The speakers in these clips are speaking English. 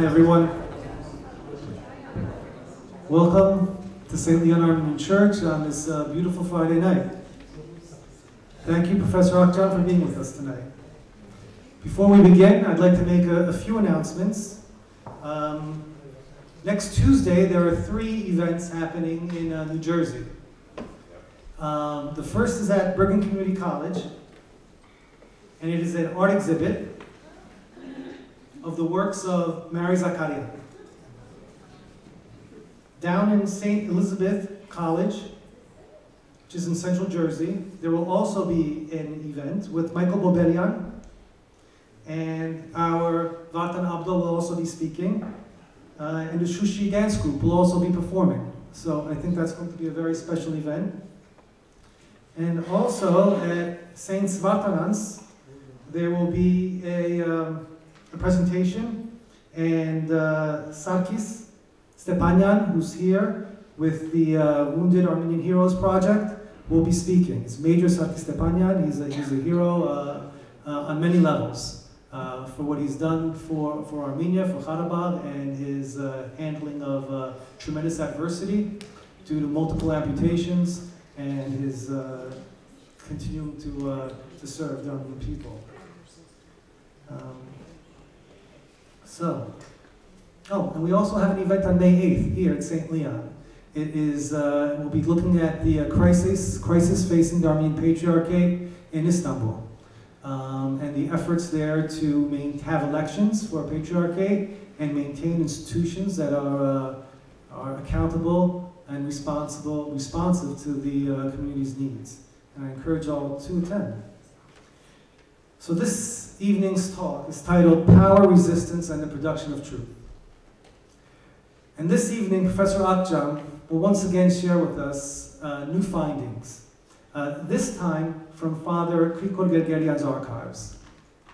Hi everyone. Welcome to St. Leon Armenian Church on this beautiful Friday night. Thank you, Professor Akcam, for being with us tonight. Before we begin, I'd like to make a few announcements. Next Tuesday, there are 3 events happening in New Jersey. The first is at Brigham Community College, and it is an art exhibit of the works of Mary Zakaria. Down in St. Elizabeth College, which is in Central Jersey, there will also be an event with Michael Bobelian, and our Vatan Abdul will also be speaking, and the Shushi Dance Group will also be performing. So I think that's going to be a very special event. And also at St. Svatanans, there will be a presentation, and Sarkis Stepanyan, who's here with the Wounded Armenian Heroes Project, will be speaking. It's Major Sarkis Stepanyan. He's a hero on many levels for what he's done for Armenia, for Karabakh, and his handling of tremendous adversity due to multiple amputations, and his continuing to serve the Armenian people. And we also have an event on May 8th here at St. Leon. It is, we'll be looking at the crisis facing the Armenian Patriarchate in Istanbul, and the efforts there to have elections for a Patriarchate and maintain institutions that are accountable and responsive to the community's needs. And I encourage all to attend. So this evening's talk is titled Power, Resistance, and the Production of Truth. And this evening, Professor Akcam will once again share with us new findings, this time from Father Krikor Gergerian's archives.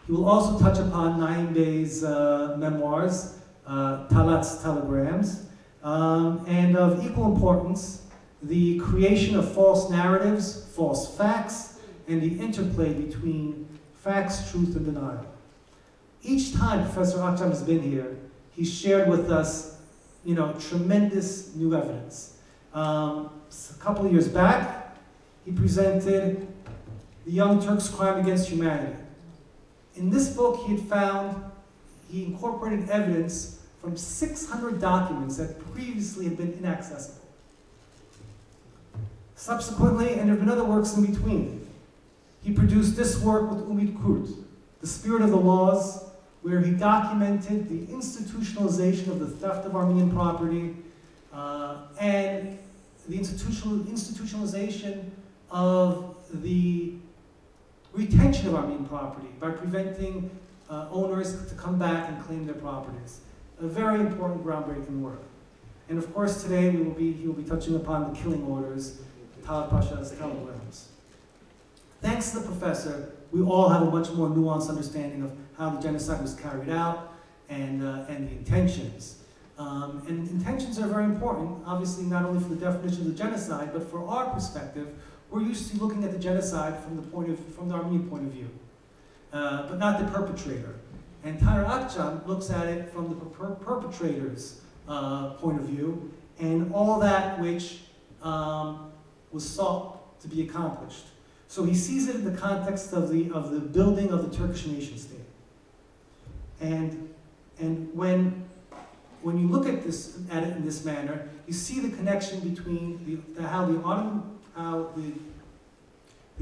He will also touch upon Naim Bey's memoirs, Talat's telegrams, and of equal importance, the creation of false narratives, false facts, and the interplay between facts, truth, and denial. Each time Professor Akcam has been here, he's shared with us tremendous new evidence. A couple of years back, he presented The Young Turks' Crime Against Humanity. In this book, he incorporated evidence from 600 documents that previously had been inaccessible. Subsequently, and there have been other works in between, he produced this work with Umid Kurt, The Spirit of the Laws, where he documented the institutionalization of the theft of Armenian property and the institutionalization of the retention of Armenian property by preventing owners to come back and claim their properties. A very important, groundbreaking work. And of course, today he will be touching upon the killing orders, Talat Pasha's telegrams. Thanks to the professor, we all have a much more nuanced understanding of how the genocide was carried out and the intentions. And intentions are very important, obviously not only for the definition of the genocide, but for our perspective. We're used to looking at the genocide from the Armenian point of view, but not the perpetrator. And Tamer Akcam looks at it from the perpetrator's point of view, and all that which was sought to be accomplished. So he sees it in the context of the building of the Turkish nation state. And when you look at it in this manner, you see the connection between how the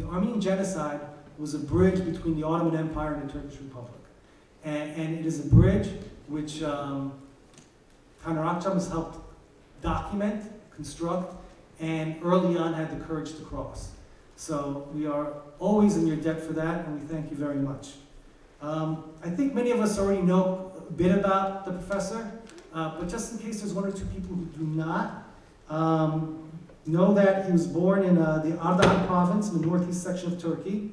Armenian genocide was a bridge between the Ottoman Empire and the Turkish Republic. And it is a bridge which Tamer Akcam has helped document, construct, and early on had the courage to cross. So we are always in your debt for that, and we thank you very much. I think many of us already know a bit about the professor, but just in case there's 1 or 2 people who do not, know that he was born in the Ardahan province in the northeast section of Turkey.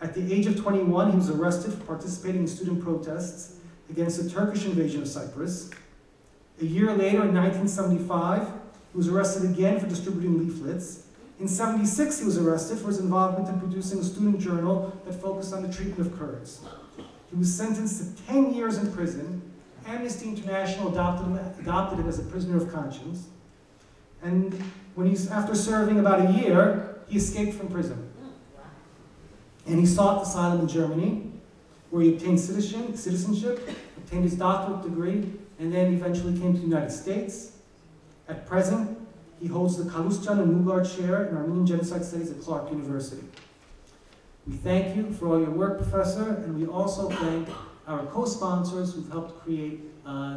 At the age of 21, he was arrested for participating in student protests against the Turkish invasion of Cyprus. A year later, in 1975, he was arrested again for distributing leaflets. In '76, he was arrested for his involvement in producing a student journal that focused on the treatment of Kurds. He was sentenced to 10 years in prison Amnesty International adopted him as a prisoner of conscience. And after serving about a year, he escaped from prison. And he sought asylum in Germany, where he obtained citizenship, obtained his doctorate degree, and then eventually came to the United States. At present, he holds the Kaluscan and Mugar Chair in Armenian Genocide Studies at Clark University. We thank you for all your work, Professor, and we also thank our co-sponsors who've helped create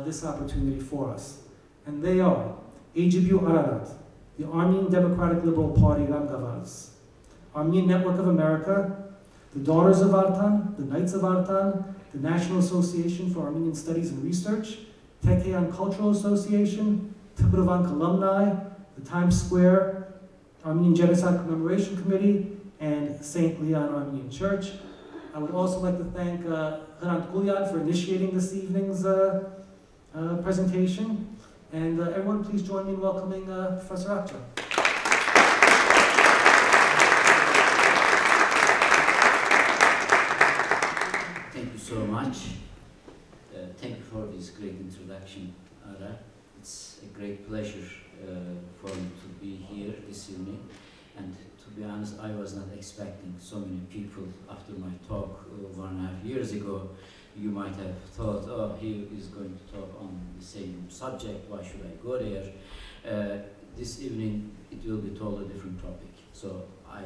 this opportunity for us. And they are AGBU Ararat, the Armenian Democratic Liberal Party Ramgavaz, Armenian Network of America, the Daughters of Artan, the Knights of Artan, the National Association for Armenian Studies and Research, Tekeyan Cultural Association, Tibrovan Alumni, the Times Square Armenian Genocide Commemoration Committee, and St. Leon Armenian Church. I would also like to thank Hrant Gulyan for initiating this evening's presentation. And everyone, please join me in welcoming Professor Akcam. Thank you so much. Thank you for this great introduction, Ara. It's a great pleasure for me to be here this evening. And to be honest, I was not expecting so many people after my talk 1.5 years ago. You might have thought, oh, he is going to talk on the same subject, why should I go there? This evening, it will be totally different topic. So I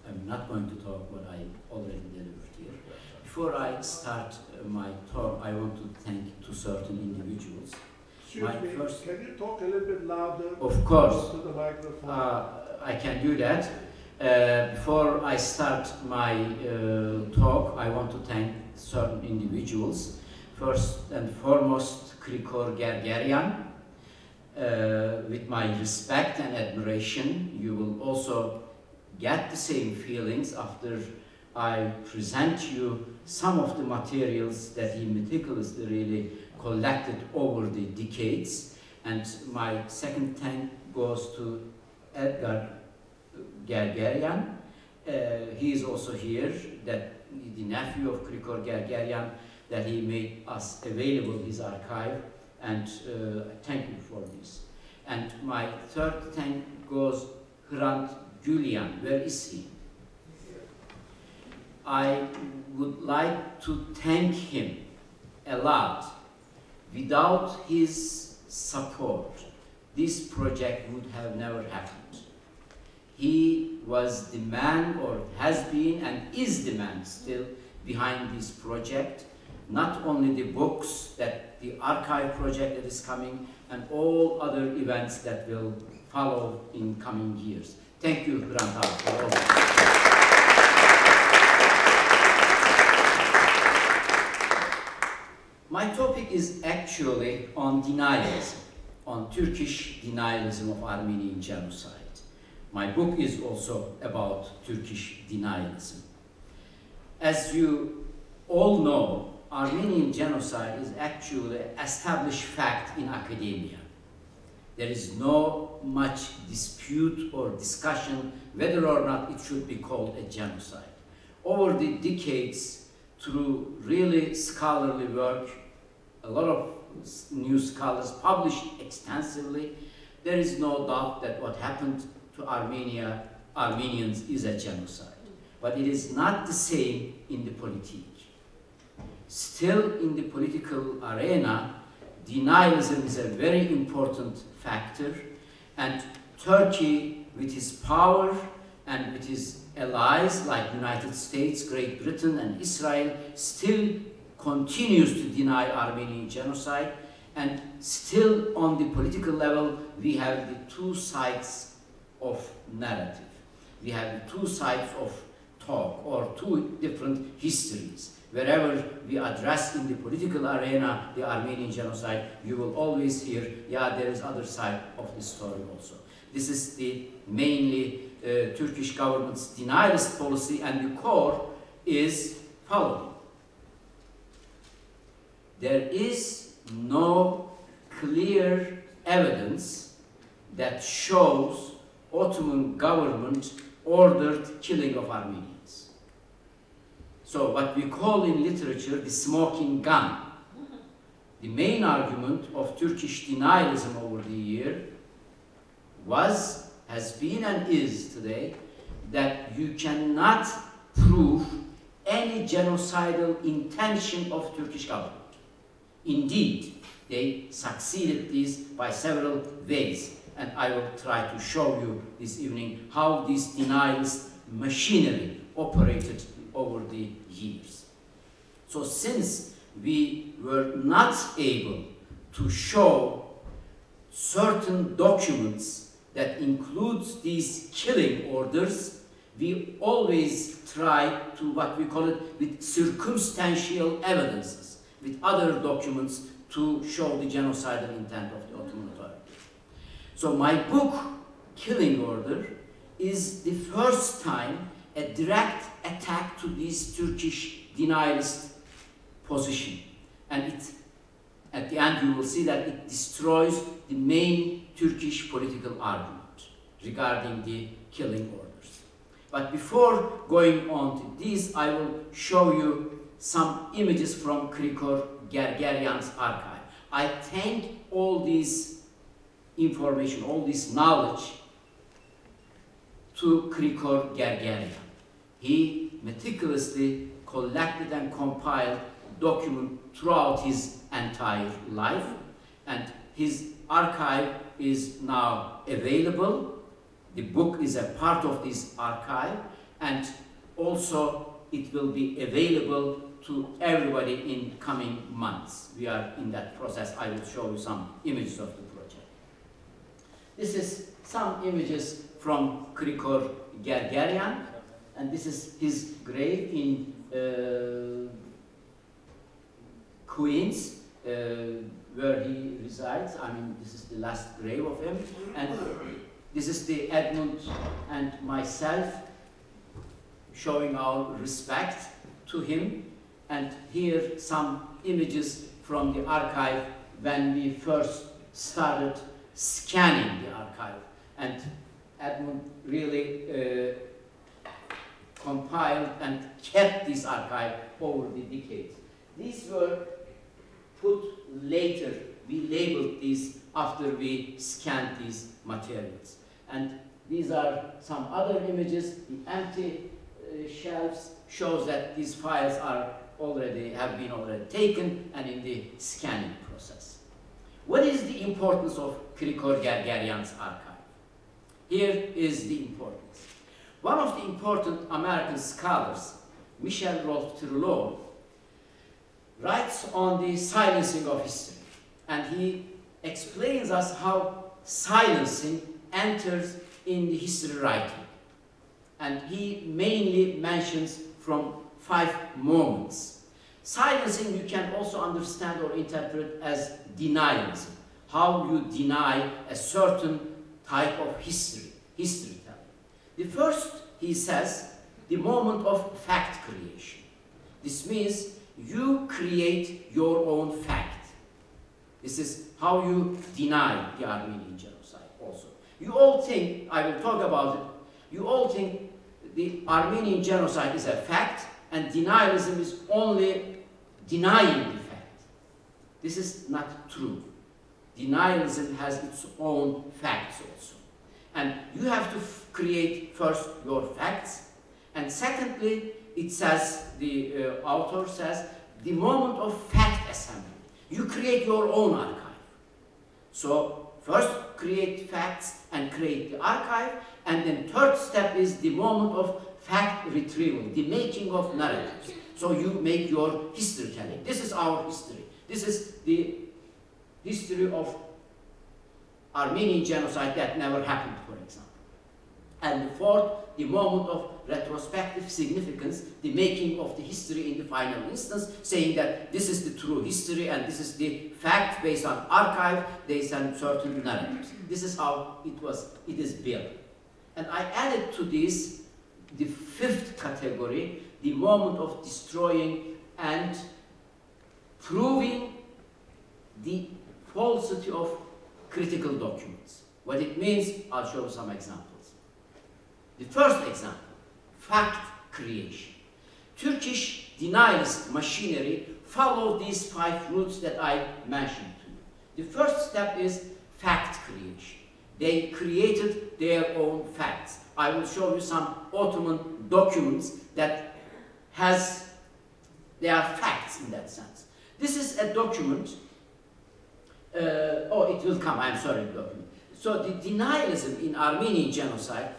am not going to talk what I already delivered here. Before I start my talk, I want to thank two certain individuals. Excuse me, can you talk a little bit louder? Of course. To the microphone. I can do that. Before I start my talk, I want to thank certain individuals. First and foremost, Krikor Gergerian. With my respect and admiration, you will also get the same feelings after I present you some of the materials that he meticulously really collected over the decades. And my second thank goes to Edgar Gergerian. He is also here, that the nephew of Krikor Gergerian, that he made us available his archive, and thank you for this. And my third thank goes Hrant Gulyan. Where is he? I would like to thank him a lot. Without his support, this project would have never happened. He was the man, or has been and is the man still, behind this project. Not only the books, that the archive project that is coming, and all other events that will follow in coming years. Thank you, Hrant, for all that. My topic is actually on denialism, on Turkish denialism of Armenian genocide. My book is also about Turkish denialism. As you all know, Armenian genocide is actually an established fact in academia. There is no much dispute or discussion whether or not it should be called a genocide. Over the decades, through really scholarly work, a lot of new scholars published extensively, there is no doubt that what happened to Armenians is a genocide. But it is not the same in the politique. Still, in the political arena, denialism is a very important factor, and Turkey, with its power and with its allies like United States, Great Britain, and Israel, still continues to deny Armenian genocide, and still on the political level we have the two sides of narrative. We have the two sides of talk, or two different histories. Wherever we address in the political arena the Armenian genocide, you will always hear, yeah, there is other side of the story also. This is the mainly Turkish government's denialist policy, and the core is following. There is no clear evidence that shows Ottoman government ordered killing of Armenians. So what we call in literature the smoking gun. the main argument of Turkish denialism over the year has been and is today that you cannot prove any genocidal intention of Turkish government. Indeed, they succeeded this by several ways, and I will try to show you this evening how this denialist machinery operated over the years. So since we were not able to show certain documents that includes these killing orders, we always try to what we call it with circumstantial evidences, with other documents to show the genocidal intent of the Ottoman authority. So my book, Killing Order, is the first time a direct attack to this Turkish denialist position. And at the end you will see that it destroys the main Turkish political argument regarding the killing orders. But before going on to this, I will show you some images from Krikor Gergeryan's archive. I thank all this information, all this knowledge to Krikor Gergeryan. He meticulously collected and compiled documents throughout his entire life, and his archive is now available. The book is a part of this archive, and also it will be available to everybody in coming months. We are in that process. I will show you some images of the project. This is some images from Krikor Gergeryan, and this is his grave in Queens, where he resides. I mean, this is the last grave of him, and this is the Edmund and myself showing our respect to him. And here some images from the archive when we first started scanning the archive. And Edmund really compiled and kept this archive over the decades. These were put later. We labeled these after we scanned these materials. And these are some other images. The empty shelves shows that these files have been already taken and in the scanning process. What is the importance of Krikor Gergeryan's archive? Here is the importance. One of the important American scholars, Michel Rolfe-Trudeau, writes on the silencing of history, and he explains us how silencing enters in the history writing. And he mainly mentions from 5 moments. Silencing you can also understand or interpret as denialism, how you deny a certain type of history telling. The first, he says, the moment of fact creation. This means you create your own fact. This is how you deny the Armenian genocide also. You all think, I will talk about it, you all think the Armenian genocide is a fact and denialism is only denying the fact. This is not true. Denialism has its own facts also. And you have to create first your facts, and secondly, it says, the author says, the moment of fact assembly. You create your own archive. So first create facts and create the archive, and then third step is the moment of fact retrieval, the making of narratives. So you make your history telling. This is our history. This is the history of Armenian genocide that never happened, for example. And the fourth, the moment of retrospective significance, the making of the history in the final instance, saying that this is the true history and this is the fact based on archive, based on certain narratives. This is how it is built. And I added to this the 5th category, the moment of destroying and proving the falsity of critical documents. What it means, I'll show you some examples. The first example, fact creation. Turkish denialist machinery follow these 5 routes that I mentioned to you. The first step is fact creation. They created their own facts. I will show you some Ottoman documents that they are facts in that sense. This is a document. Oh, it will come, I'm sorry, the document. So the denialism in Armenian genocide,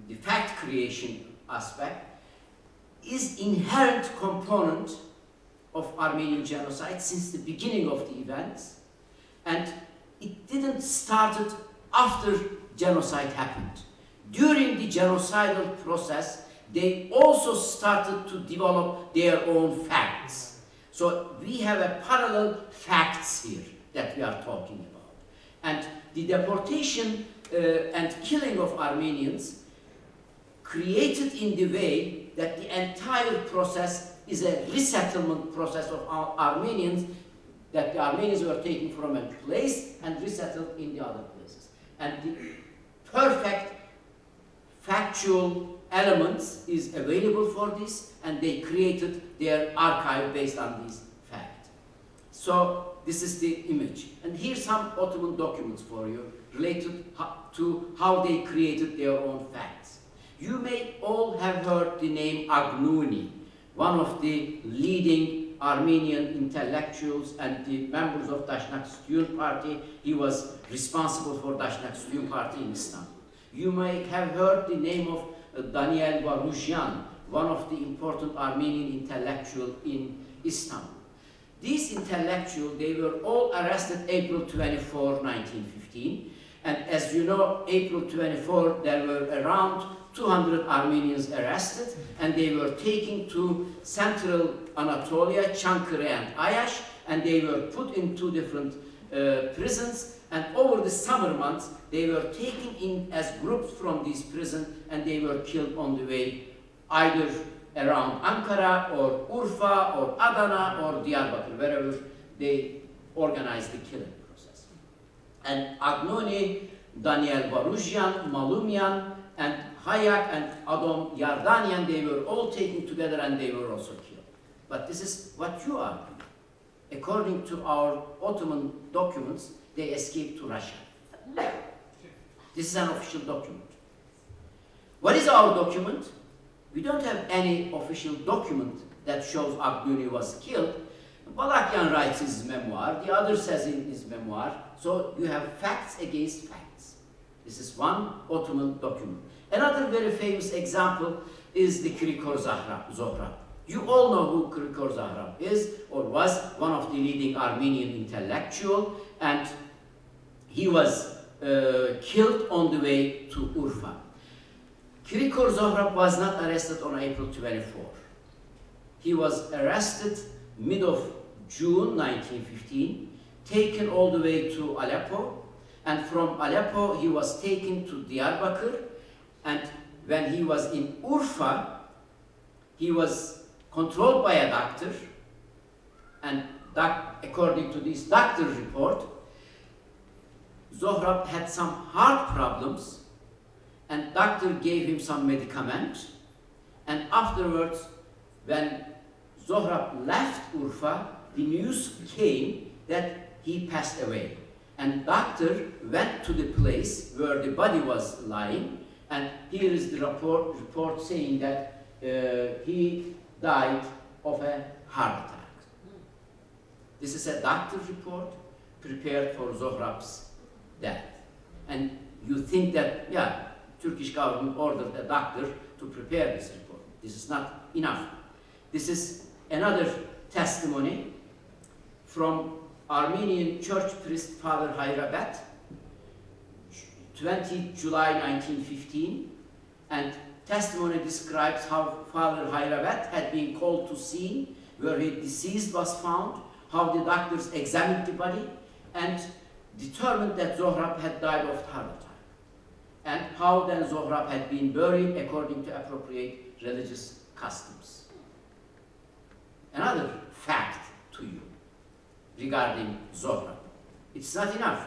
the fact creation aspect, is inherent component of Armenian genocide since the beginning of the events, and it didn't start after genocide happened. During the genocidal process, they also started to develop their own facts. So we have a parallel facts here that we are talking about. And the deportation and killing of Armenians created in the way that the entire process is a resettlement process of Armenians, that the Armenians were taken from a place and resettled in the other places. And the perfect factual elements is available for this, and they created their archive based on these facts. So this is the image. And here's some Ottoman documents for you related to how they created their own facts. You may all have heard the name Agnuni, one of the leading Armenian intellectuals and the members of Dashnak Student Party. He was responsible for Dashnak Student Party in Istanbul. You may have heard the name of Daniel Varuzhian, one of the important Armenian intellectuals in Istanbul. These intellectuals, they were all arrested April 24, 1915. And as you know, April 24, there were around 200 Armenians arrested, and they were taken to central Anatolia, Çankırı and Ayash, and they were put in 2 different prisons. And over the summer months, they were taken in as groups from these prisons, and they were killed on the way, either around Ankara or Urfa or Adana or Diyarbakır, wherever they organized the killing process. And Agnoni, Daniel Varuzhian, Malumyan, and Hayak and Adam Yardanian, they were all taken together and they were also killed. But this is what you are doing. According to our Ottoman documents, they escaped to Russia. This is an official document. What is our document? We don't have any official document that shows Agnuni was killed. Balakian writes his memoir, the other says in his memoir, so you have facts against facts. This is one Ottoman document. Another very famous example is the Krikor Zohrab. You all know who Krikor Zohrab is, or was, one of the leading Armenian intellectual, and he was killed on the way to Urfa. Krikor Zohrab was not arrested on April 24. He was arrested mid of June 1915, taken all the way to Aleppo, and from Aleppo he was taken to Diyarbakır, and when he was in Urfa, he was controlled by a doctor, and according to this doctor's report, Zohrab had some heart problems, and doctor gave him some medicament, and afterwards, when Zohrab left Urfa, the news came that he passed away. And doctor went to the place where the body was lying, and here is the report saying that he died of a heart attack. This is a doctor's report prepared for Zohrab's death. And you think that, yeah, Turkish government ordered a doctor to prepare this report. This is not enough. This is another testimony from Armenian church priest Father Hayrabat, 20 July 1915, and testimony describes how Father Hayrabat had been called to scene where his deceased was found, how the doctors examined the body and determined that Zohrab had died of heart attack, and how then Zohrab had been buried according to appropriate religious customs. Another fact to you regarding Zohrab. It's not enough.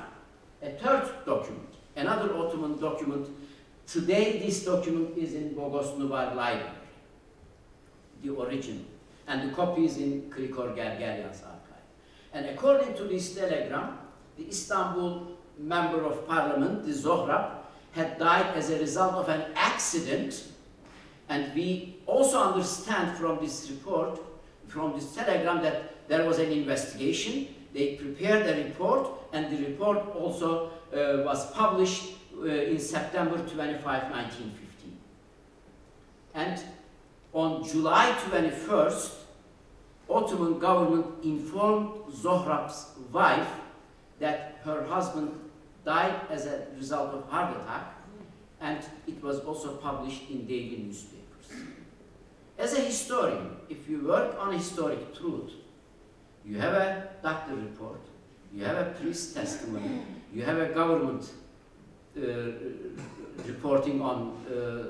A third document, another Ottoman document. Today this document is in Bogos Nubar Library, the original. And the copy is in Krikor Gergeryan's archive. And according to this telegram, the Istanbul Member of Parliament, the Zohrab, had died as a result of an accident. And we also understand from this report, from this telegram, that there was an investigation. They prepared a report, and the report also was published in September 25, 1915. And on July 21st, Ottoman government informed Zohrab's wife that her husband died as a result of heart attack, and it was also published in daily newspapers. As a historian, if you work on historic truth, you have a doctor report, you have a priest testimony, you have a government reporting on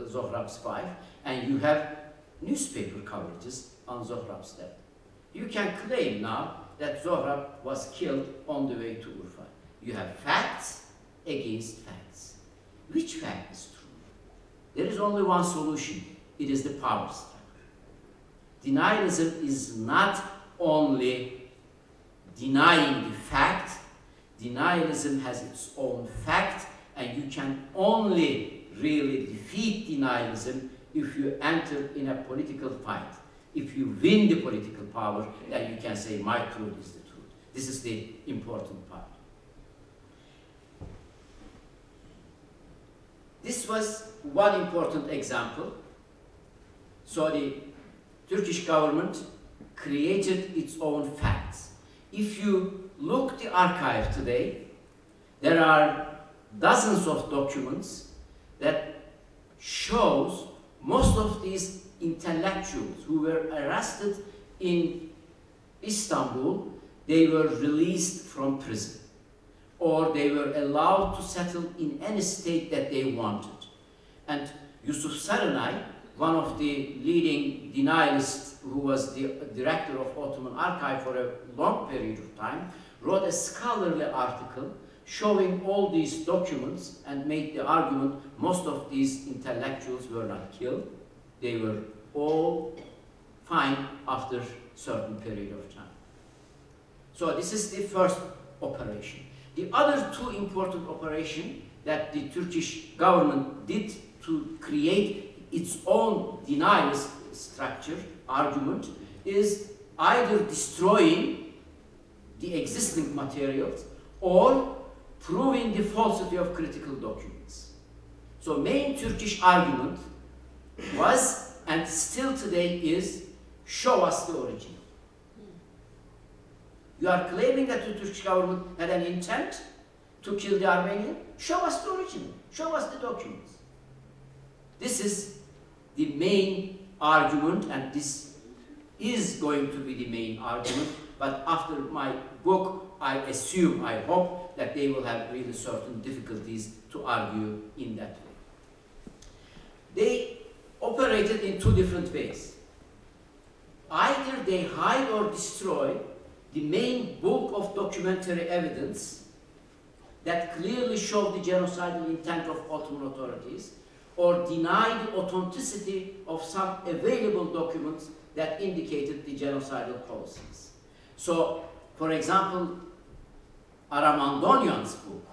Zohrab's wife, and you have newspaper coverages on Zohrab's death. You can claim now that Zohrab was killed on the way to Urfa. You have facts against facts. Which fact is true? There is only one solution. It is the power struggle. Denialism is not only denying the fact. Denialism has its own fact, and you can only really defeat denialism if you enter in a political fight. If you win the political power, then you can say, my truth is the truth. This is the important part. This was one important example. So the Turkish government created its own facts. If you look the archive today, there are dozens of documents that shows most of these intellectuals who were arrested in Istanbul, they were released from prison, or they were allowed to settle in any state that they wanted. And Yusuf Sarınay, one of the leading denialists who was the director of Ottoman Archive for a long period of time, wrote a scholarly article showing all these documents and made the argument most of these intellectuals were not killed. They were all fine after a certain period of time. So this is the first operation. The other two important operations that the Turkish government did to create its own denialist structure, argument, is either destroying the existing materials or proving the falsity of critical documents. So main Turkish argument was, and still today is, show us the original. You are claiming that the Turkish government had an intent to kill the Armenian? Show us the original. Show us the documents. This is the main argument, and this is going to be the main argument, but after my book, I assume, I hope, that they will have really certain difficulties to argue in that way. They operated in two different ways. Either they hide or destroy the main bulk of documentary evidence that clearly showed the genocidal intent of Ottoman authorities, or deny the authenticity of some available documents that indicated the genocidal policies. So, for example, Aramandonyan's book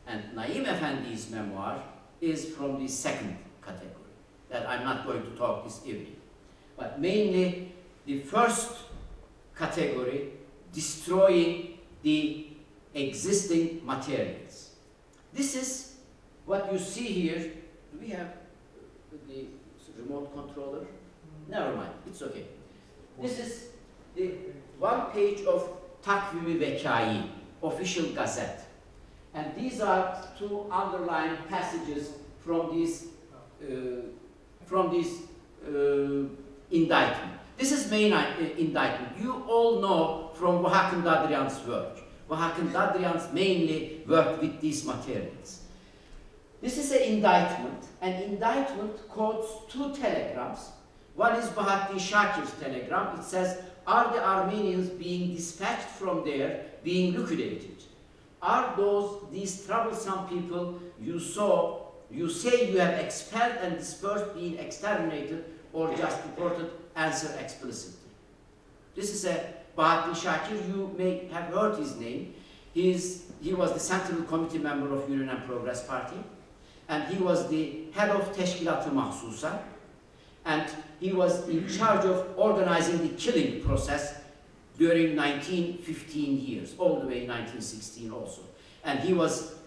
and Naim Efendi's memoir is from the second category, that I'm not going to talk this evening. But mainly, the first category, destroying the existing materials. This is what you see here. Do we have the remote controller? Never mind, it's okay. This is the one page of Takvimi Vekai, official gazette. And these are two underlying passages from this indictment. This is main indictment. You all know from Vahakin Dadrian's work. Vahakin Dadrian's mainly worked with these materials. This is an indictment. An indictment quotes two telegrams. One is Bahattin Shakir's telegram. It says, are the Armenians being dispatched from there, being liquidated? Are these troublesome people you say you have expelled and dispersed, being exterminated, or just deported? Answer explicitly. This is a Bahattin Shakir, you may have heard his name. He was the Central Committee member of Union and Progress Party, and he was the head of Teşkilat-ı Mahsusa, and he was in charge of organizing the killing process during 1915 years, all the way 1916 also. And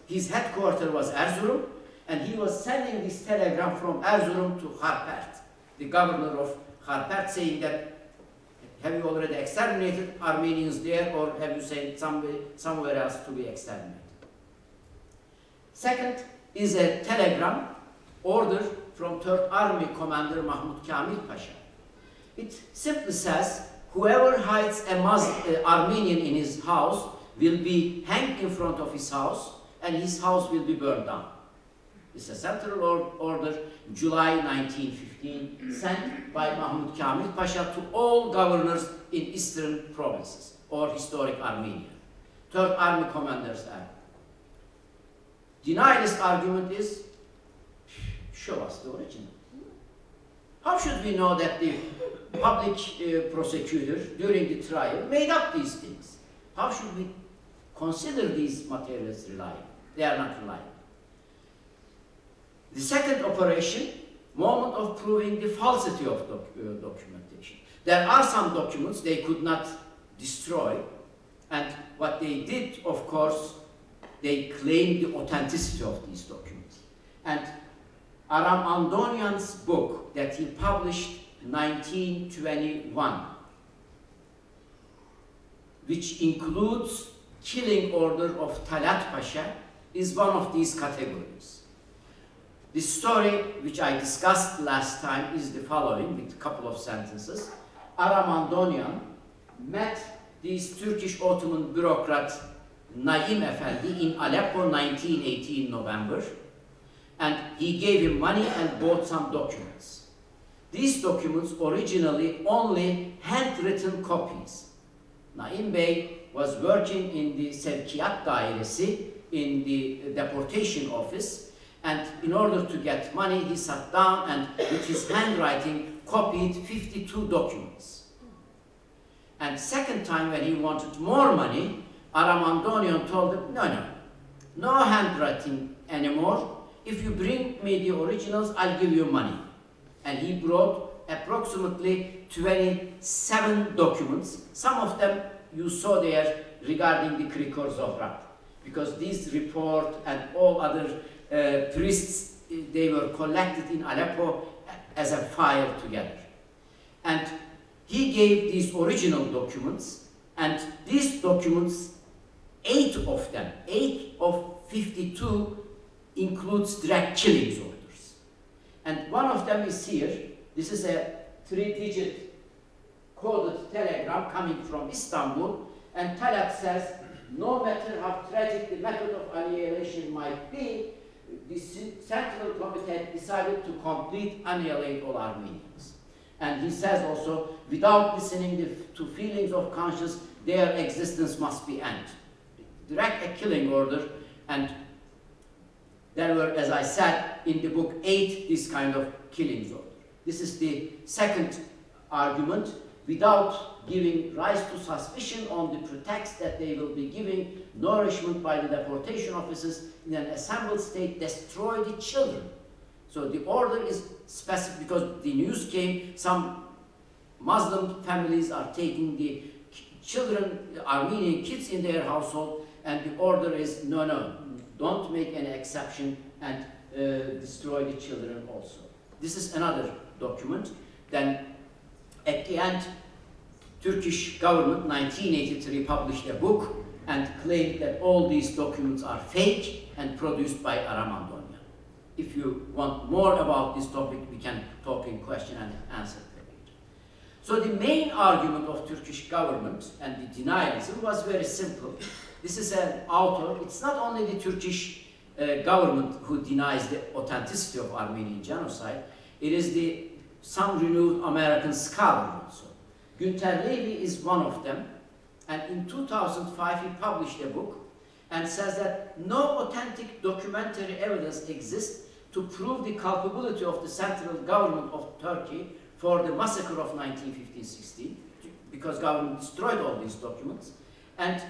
his headquarters was Erzurum, and he was sending this telegram from Erzurum to Harpert, the governor of Harpert, saying that, have you already exterminated Armenians there, or have you sent somewhere else to be exterminated? Second is a telegram order from 3rd Army Commander Mahmud Kamil Pasha. It simply says, whoever hides a Armenian in his house will be hanged in front of his house, and his house will be burned down. It's a central order, July 1915, sent by Mahmud Kamil Pasha to all governors in eastern provinces, or historic Armenia. 3rd Army commanders are. Denialist argument is, show us the original. How should we know that the public prosecutor during the trial made up these things? How should we consider these materials reliable? They are not reliable. The second operation, moment of proving the falsity of documentation. There are some documents they could not destroy, and what they did, of course, they claimed the authenticity of these documents. And Aram Andonian's book that he published in 1921, which includes killing order of Talat Pasha, is one of these categories. The story which I discussed last time is the following, with a couple of sentences. Aram Andonian met this Turkish Ottoman bureaucrat Naim Efendi in Aleppo 1918 November, and he gave him money and bought some documents. These documents originally only handwritten copies. Naim Bey was working in the Sevkiyat Dairesi in the deportation office, and in order to get money, he sat down and with his handwriting copied 52 documents. And second time when he wanted more money, Aram Andonian told him, no handwriting anymore. If you bring me the originals, I'll give you money. And he brought approximately 27 documents. Some of them you saw there regarding the Krikor Zohrab, because these report and all other priests, they were collected in Aleppo as a file together. And he gave these original documents, and these documents, 8 of them, 8 of 52 includes direct killings orders. And one of them is here. This is a 3-digit coded telegram coming from Istanbul, and Talat says, no matter how tragic the method of annihilation might be, the Central Committee decided to complete annihilate all Armenians. And he says also, without listening to feelings of conscience, their existence must be ended. Direct a killing order, and there were, as I said in the book, 8 this kind of killings order. This is the second argument, without giving rise to suspicion on the pretext that they will be giving nourishment by the deportation officers in an assembled state, destroy the children. So the order is specific because the news came, some Muslim families are taking the children, Armenian kids in their household, and the order is, no, don't make any exception and destroy the children also. This is another document. Then at the end, Turkish government, 1983, published a book and claimed that all these documents are fake and produced by Aram Andonian. If you want more about this topic, we can talk in question and answer period. So the main argument of Turkish government and the denialism was very simple. This is an author. It's not only the Turkish government who denies the authenticity of Armenian genocide. It is some renowned American scholars also. Günter Levy is one of them, and in 2005 he published a book and says that no authentic documentary evidence exists to prove the culpability of the central government of Turkey for the massacre of 1915-16. because government destroyed all these documents. And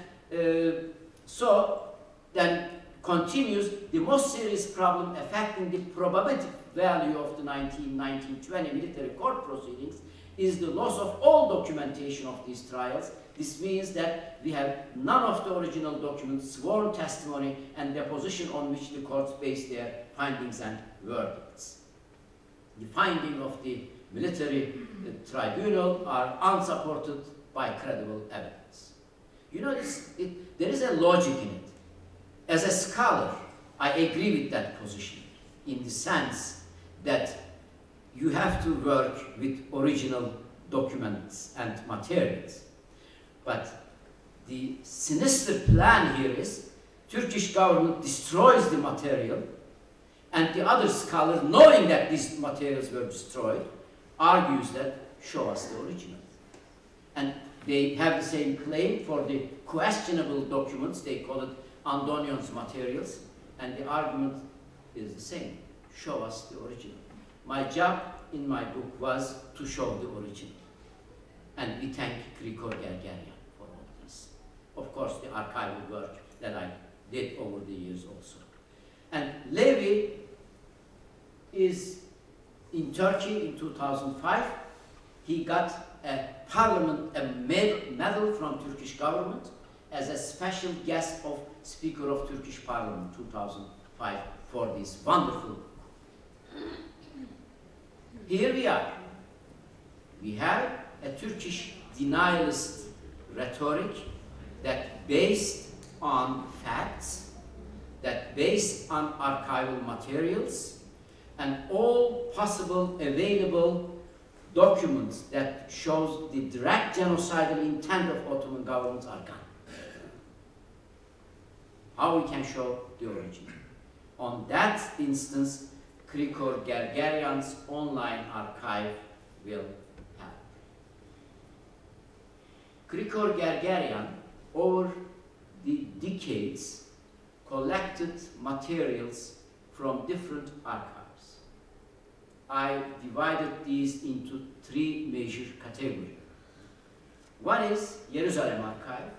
so then continues the most serious problem affecting the probability value of the 1920 military court proceedings is the loss of all documentation of these trials. This means that we have none of the original documents, sworn testimony, and deposition on which the courts base their findings and verdicts. The findings of the military tribunal are unsupported by credible evidence. You know, there is a logic in it. As a scholar, I agree with that position in the sense that you have to work with original documents and materials. But the sinister plan here is Turkish government destroys the material, and the other scholar, knowing that these materials were destroyed, argues that show us the original. And they have the same claim for the questionable documents. They call it Andonion's materials, and the argument is the same. Show us the original. My job in my book was to show the original. And we thank Krikor Gergeryan for all this. Of course, the archival work that I did over the years also. And Levi is in Turkey in 2005. He got a medal from Turkish government as a special guest of Speaker of Turkish Parliament 2005 for this wonderful book. Here we are. We have a Turkish denialist rhetoric that based on facts, that based on archival materials, and all possible available documents that shows the direct genocidal intent of Ottoman governments are gone. How we can show the origin? On that instance, Krikor Gergeryan's online archive will help. Krikor Gergeryan, over the decades, collected materials from different archives. I divided these into three major categories. One is Jerusalem archive,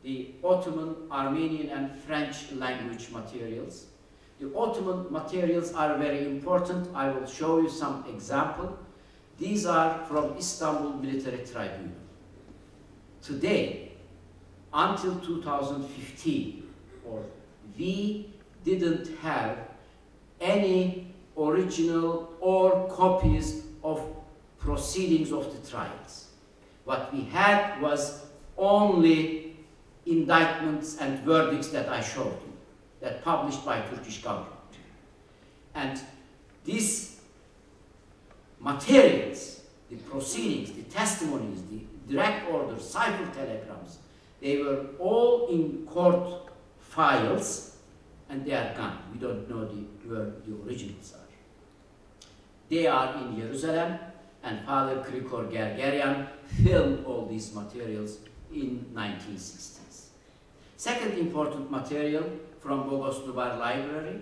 the Ottoman, Armenian, and French language materials. The Ottoman materials are very important. I will show you some example. These are from Istanbul Military Tribunal. Today, until 2015, we didn't have any original or copies of proceedings of the trials. What we had was only indictments and verdicts that I showed you, that published by Turkish government. And these materials, the proceedings, the testimonies, the direct orders, cipher telegrams, they were all in court files, and they are gone. We don't know where the originals are. They are in Jerusalem, and Father Krikor Gergeryan filmed all these materials in 1960s. Second important material from Bogos Nubar Library,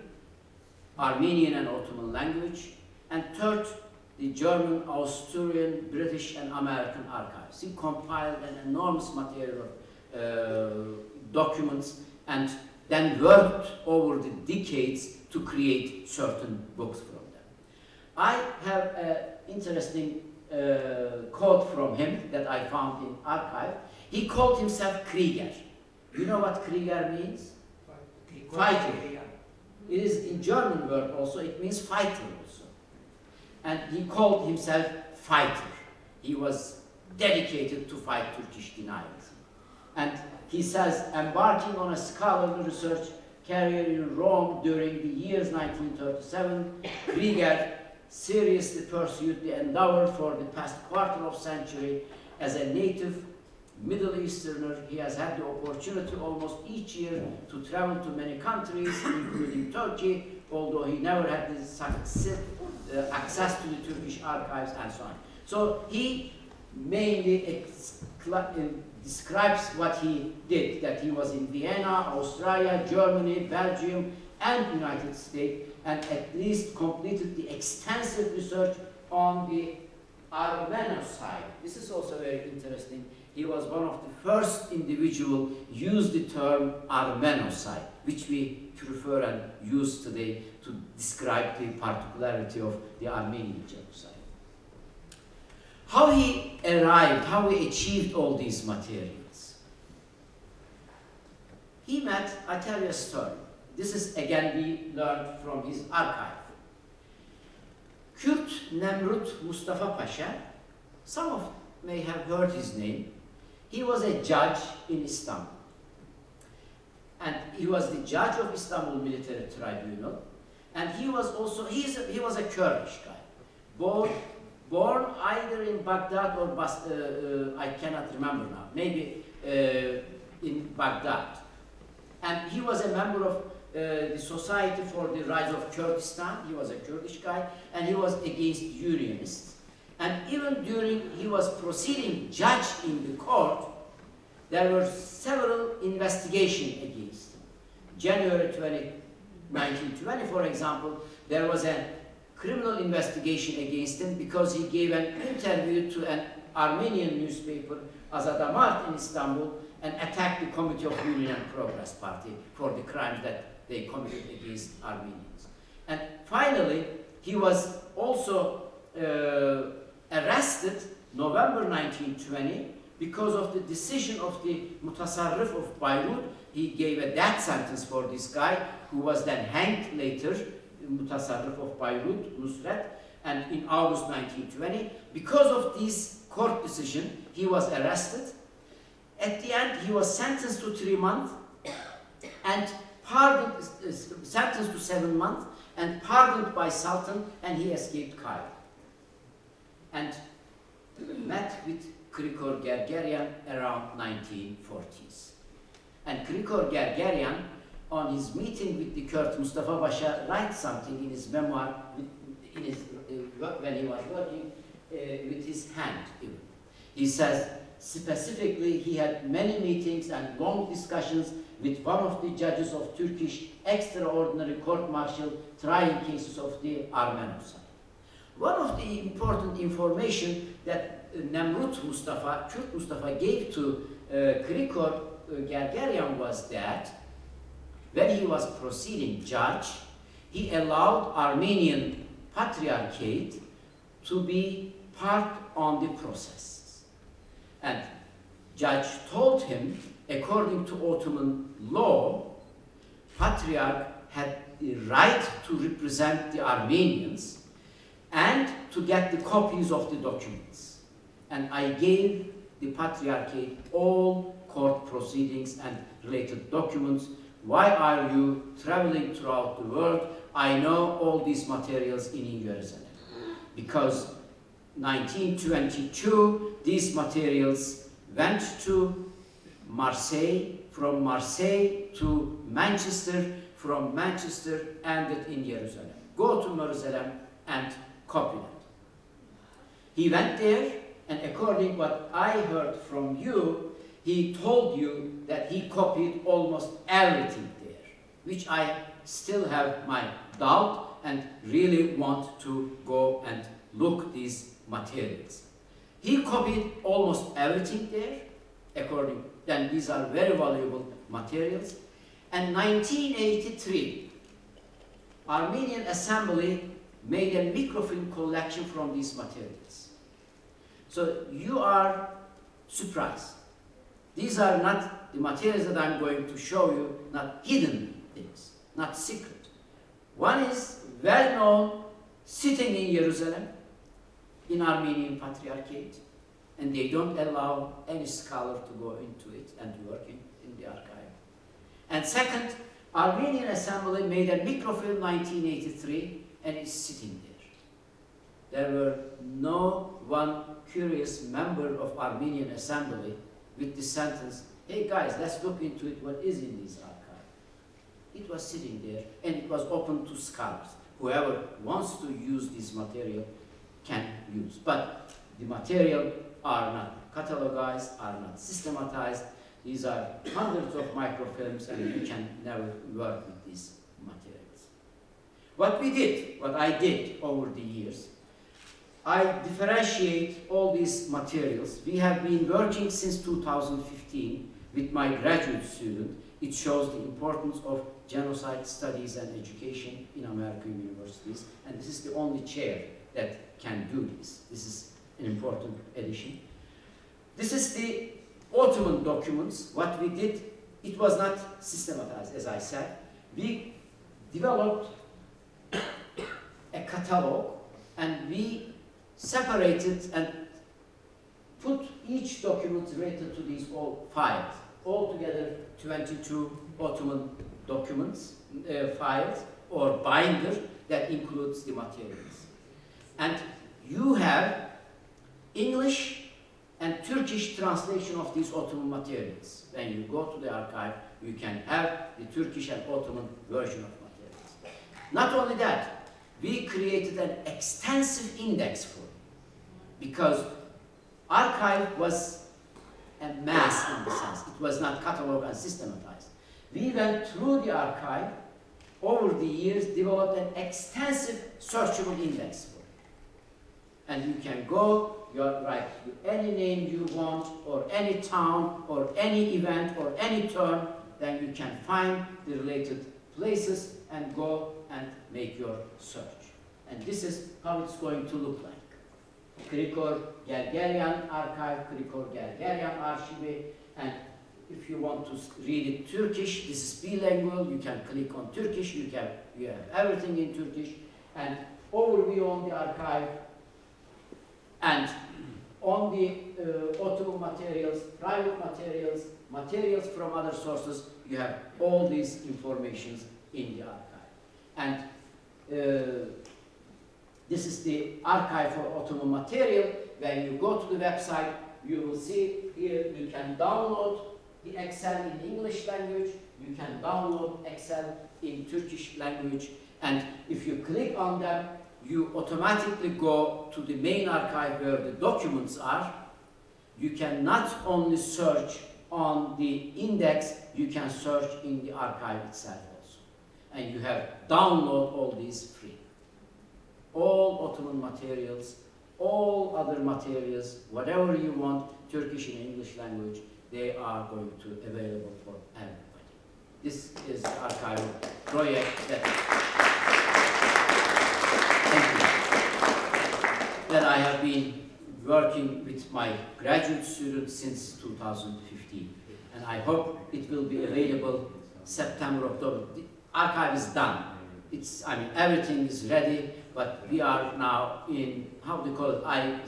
Armenian and Ottoman language, and third, the German, Austrian, British, and American archives. He compiled an enormous material of documents and then worked over the decades to create certain books from them. I have an interesting quote from him that I found in archive. He called himself Krieger. You know what Krieger means? Fighter. It is in German word also, it means fighter also. And he called himself fighter. He was dedicated to fight Turkish denialism. And he says, embarking on a scholarly research career in Rome during the years 1937, Krieger seriously pursued the endeavor for the past quarter of century. As a native Middle Easterner, he has had the opportunity almost each year to travel to many countries, including Turkey, although he never had the access to the Turkish archives and so on. So he mainly describes what he did, that he was in Vienna, Australia, Germany, Belgium, and United States, and at least completed the extensive research on the Armenocide. This is also very interesting. He was one of the first individual used the term Armenocide, which we prefer and use today to describe the particularity of the Armenian genocide. How he arrived, how he achieved all these materials. He met, I tell you a story. This is again we learned from his archive. Kürt Nemrut Mustafa Pasha, some of you may have heard his name. He was a judge in Istanbul. And he was the judge of Istanbul Military Tribunal. And he was also, he was a Kurdish guy. Born either in Baghdad or I cannot remember now, maybe in Baghdad. And he was a member of the Society for the Rise of Kurdistan. He was a Kurdish guy, and he was against Unionists. And even during he was proceeding judge in the court, there were several investigations against him. January 20, 1920, for example, there was a criminal investigation against him because he gave an interview to an Armenian newspaper, Azadamart in Istanbul, and attacked the Committee of Union and Progress Party for the crimes that they committed against Armenians. And finally, he was also arrested November 1920 because of the decision of the Mutasarrif of Beirut. He gave a death sentence for this guy, who was then hanged later, Mutasarrif of Beirut, Nusret, and in August 1920. Because of this court decision, he was arrested. At the end, he was sentenced to 3 months and pardoned, sentenced to 7 months and pardoned by Sultan, and he escaped Cairo. And met with Krikor Gergerian around 1940s. And Krikor Gergerian, on his meeting with the Kurd Mustafa Pasha, writes something in his memoir, when he was working with his hand even. He says, specifically, he had many meetings and long discussions with one of the judges of Turkish extraordinary court-martial trying cases of the Armenocide. One of the important information that Nemrut Mustafa, Kürt Mustafa, gave to Krikor Gergerian was that when he was proceeding judge, he allowed Armenian Patriarchate to be part on the process. And judge told him, according to Ottoman law, Patriarch had the right to represent the Armenians and to get the copies of the documents. And I gave the Patriarchate all court proceedings and related documents. Why are you traveling throughout the world? I know all these materials in Jerusalem. Because 1922, these materials went to Marseille, from Marseille to Manchester, from Manchester ended in Jerusalem. Go to Jerusalem and copy it. He went there, and according to what I heard from you, he told you that he copied almost everything there, which I still have my doubt and really want to go and look these materials. He copied almost everything there, according, then these are very valuable materials. And 1983, Armenian Assembly made a microfilm collection from these materials. So you are surprised. These are not the materials that I'm going to show you, not hidden things, not secret. One is well known, sitting in Jerusalem, in Armenian Patriarchate, and they don't allow any scholar to go into it and work in the archive. And second, Armenian Assembly made a microfilm 1983, and it's sitting there. There were no one curious member of Armenian Assembly with the sentence, hey guys, let's look into it, what is in this archive. It was sitting there, and it was open to scholars. Whoever wants to use this material can use. But the material are not catalogized, are not systematized. These are hundreds of microfilms, and you can never work with these materials. What we did, what I did over the years, I differentiate all these materials. We have been working since 2015 with my graduate student. It shows the importance of genocide studies and education in American universities, and this is the only chair that can do this. This is an important addition. This is the Ottoman documents. What we did, it was not systematized, as I said. We developed a catalog, and we separated and put each document related to these all files. Altogether 22 Ottoman documents, files or binder that includes the materials. And you have English and Turkish translation of these Ottoman materials. When you go to the archive, you can have the Turkish and Ottoman version of materials. Not only that, we created an extensive index for it, because archive was a mass in the sense. It was not cataloged and systematized. We went through the archive over the years, developed an extensive searchable index for it. And you can go, you write any name you want, or any town, or any event, or any term, then you can find the related places and go and make your search. And this is how it's going to look like. Krikor Gergeryan Archive, Krikor Gergeryan Arşivi, and if you want to read it Turkish, this is bilingual, you can click on Turkish, you have everything in Turkish, and overview on the archive, and on the Ottoman materials, private materials, materials from other sources, you have all these informations in the archive. And this is the archive for Ottoman material. When you go to the website, you will see here you can download the Excel in English language, you can download Excel in Turkish language, and if you click on them, you automatically go to the main archive where the documents are. You can not only search on the index, you can search in the archive itself also. And you have download all these free. All Ottoman materials, all other materials, whatever you want, Turkish and English language, they are going to be available for everybody. This is the archival project that I have been working with my graduate students since 2015. And I hope it will be available September, October. The archive is done. Everything is ready, but we are now in, how do you call it, I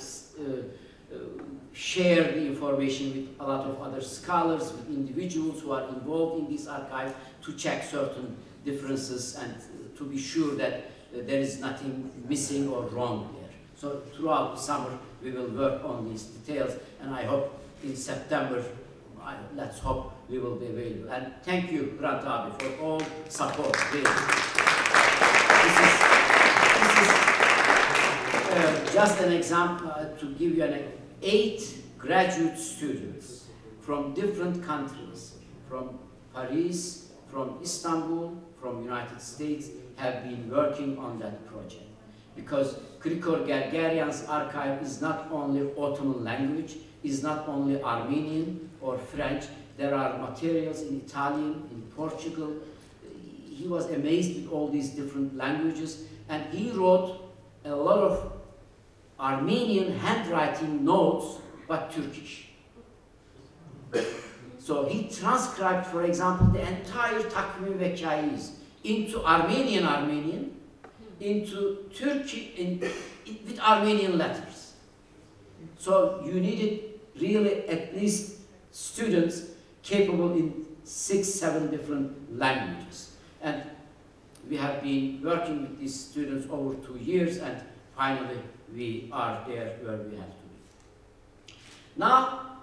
share the information with a lot of other scholars, with individuals who are involved in this archive to check certain differences and to be sure that there is nothing missing or wrong there. So throughout the summer, we will work on these details, and I hope in September, let's hope we will be available. And thank you, Grant Abi, for all support. Really. This is just an example to give you 8 graduate students from different countries, from Paris, from Istanbul, from United States, have been working on that project. Because Krikor Gergeryan's archive is not only Ottoman language, is not only Armenian or French. There are materials in Italian, in Portugal. He was amazed with all these different languages, and he wrote a lot of Armenian handwriting notes, but Turkish. So he transcribed, for example, the entire Takvim ve Kâyiz into Armenian, into Turkey, with Armenian letters. So you needed really at least students capable in 6-7 different languages. And we have been working with these students over 2 years, and finally we are there where we have to be. Now,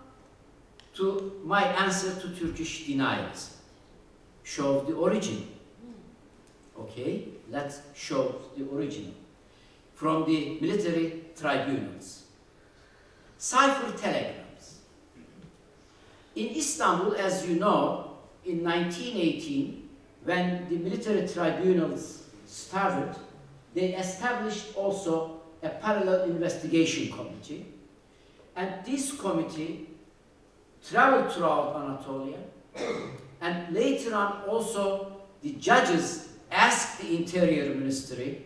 to my answer to Turkish denials. Show the origin. Okay, let's show the origin. From the military tribunals. Cipher telegrams. In Istanbul, as you know, in 1918, when the military tribunals started, they established also a parallel investigation committee, and this committee traveled throughout Anatolia, and later on also the judges asked the Interior Ministry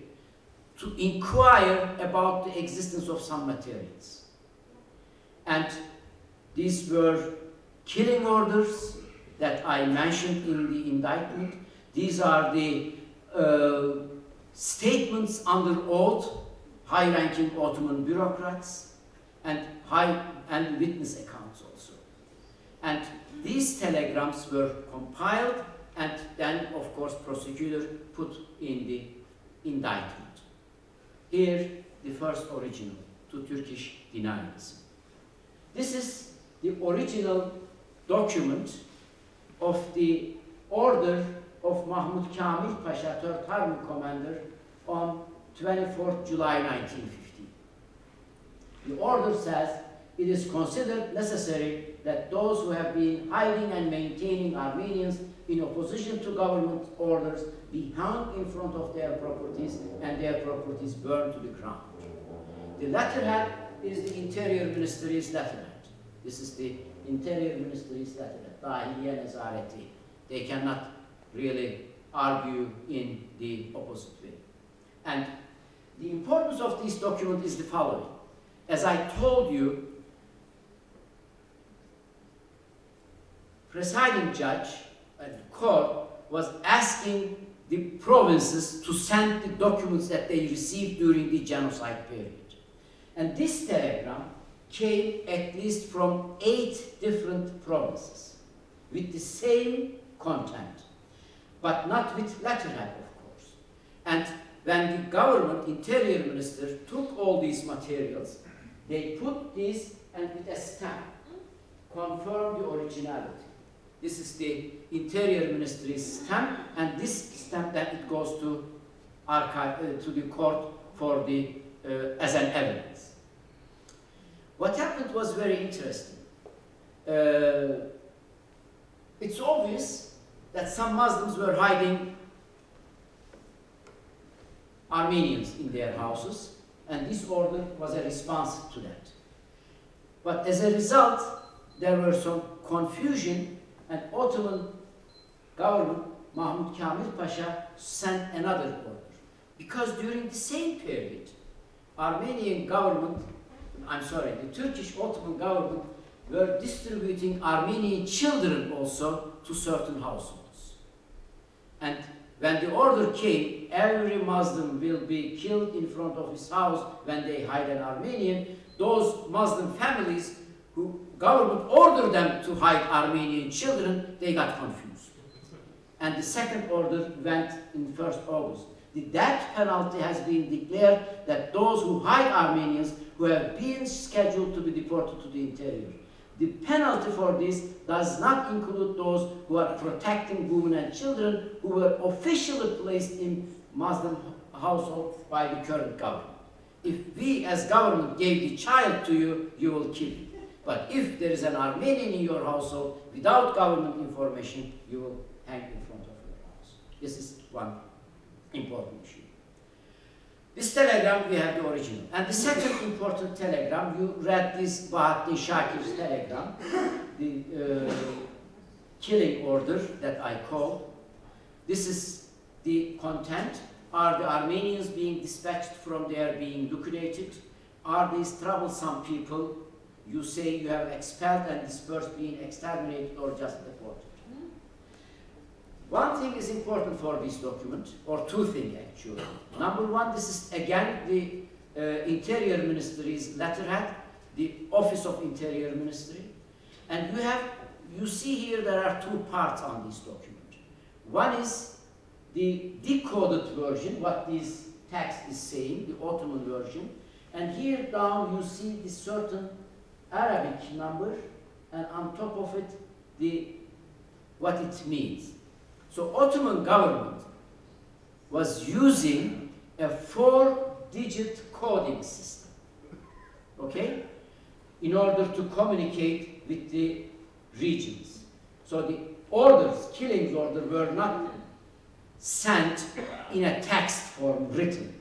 to inquire about the existence of some materials. And these were killing orders that I mentioned in the indictment. These are the statements under oath, high-ranking Ottoman bureaucrats, and witness accounts also. And these telegrams were compiled and then, of course, prosecutor put in the indictment. Here, the first original to Turkish denialism. This is the original document of the order of Mahmud Kamil Pasha, 3rd Army Commander, on 24th July 1915. The order says, it is considered necessary that those who have been hiding and maintaining Armenians in opposition to government orders be hung in front of their properties and their properties burned to the ground. The letterhead is the Interior Ministry's letterhead. This is the Interior Ministry's letterhead, Dahiliye Nezareti. They cannot really argue in the opposite way. And the importance of this document is the following. As I told you, presiding judge at the court was asking the provinces to send the documents that they received during the genocide period. And this telegram came at least from 8 different provinces with the same content, but not with letterhead, of course. And when the government, Interior Minister, took all these materials, they put these and with a stamp, confirmed the originality. This is the Interior Ministry's stamp, and this stamp then it goes to archive to the court for the as an evidence. What happened was very interesting. It's obvious that some Muslims were hiding Armenians in their houses, and this order was a response to that. But as a result, there were some confusion, and Ottoman government, Mahmud Kamil Pasha, sent another order. Because during the same period, Armenian government, the Turkish Ottoman government were distributing Armenian children also to certain households. And when the order came, every Muslim will be killed in front of his house when they hide an Armenian, those Muslim families who government ordered them to hide Armenian children, they got confused. And the second order went in 1st August. The death penalty has been declared that those who hide Armenians who have been scheduled to be deported to the interior. The penalty for this does not include those who are protecting women and children who were officially placed in Muslim households by the current government. If we as government gave the child to you, you will kill it. But if there is an Armenian in your household without government information, you will hang in front of your house. This is one important issue. This telegram, we have the original. And the second important telegram, you read this Bahattin Shakir's telegram, the killing order that I call. This is the content. Are the Armenians being dispatched from there being liquidated? Are these troublesome people you say you have expelled and dispersed being exterminated or just deported? One thing is important for this document, or two things actually. Number one, this is again the Interior Ministry's letterhead, the Office of Interior Ministry. And you see here there are 2 parts on this document. One is the decoded version, what this text is saying, the Ottoman version. And here down you see this certain Arabic number, and on top of it, what it means. So Ottoman government was using a 4-digit coding system, okay, in order to communicate with the regions. So the orders, killing orders, were not sent in a text form written,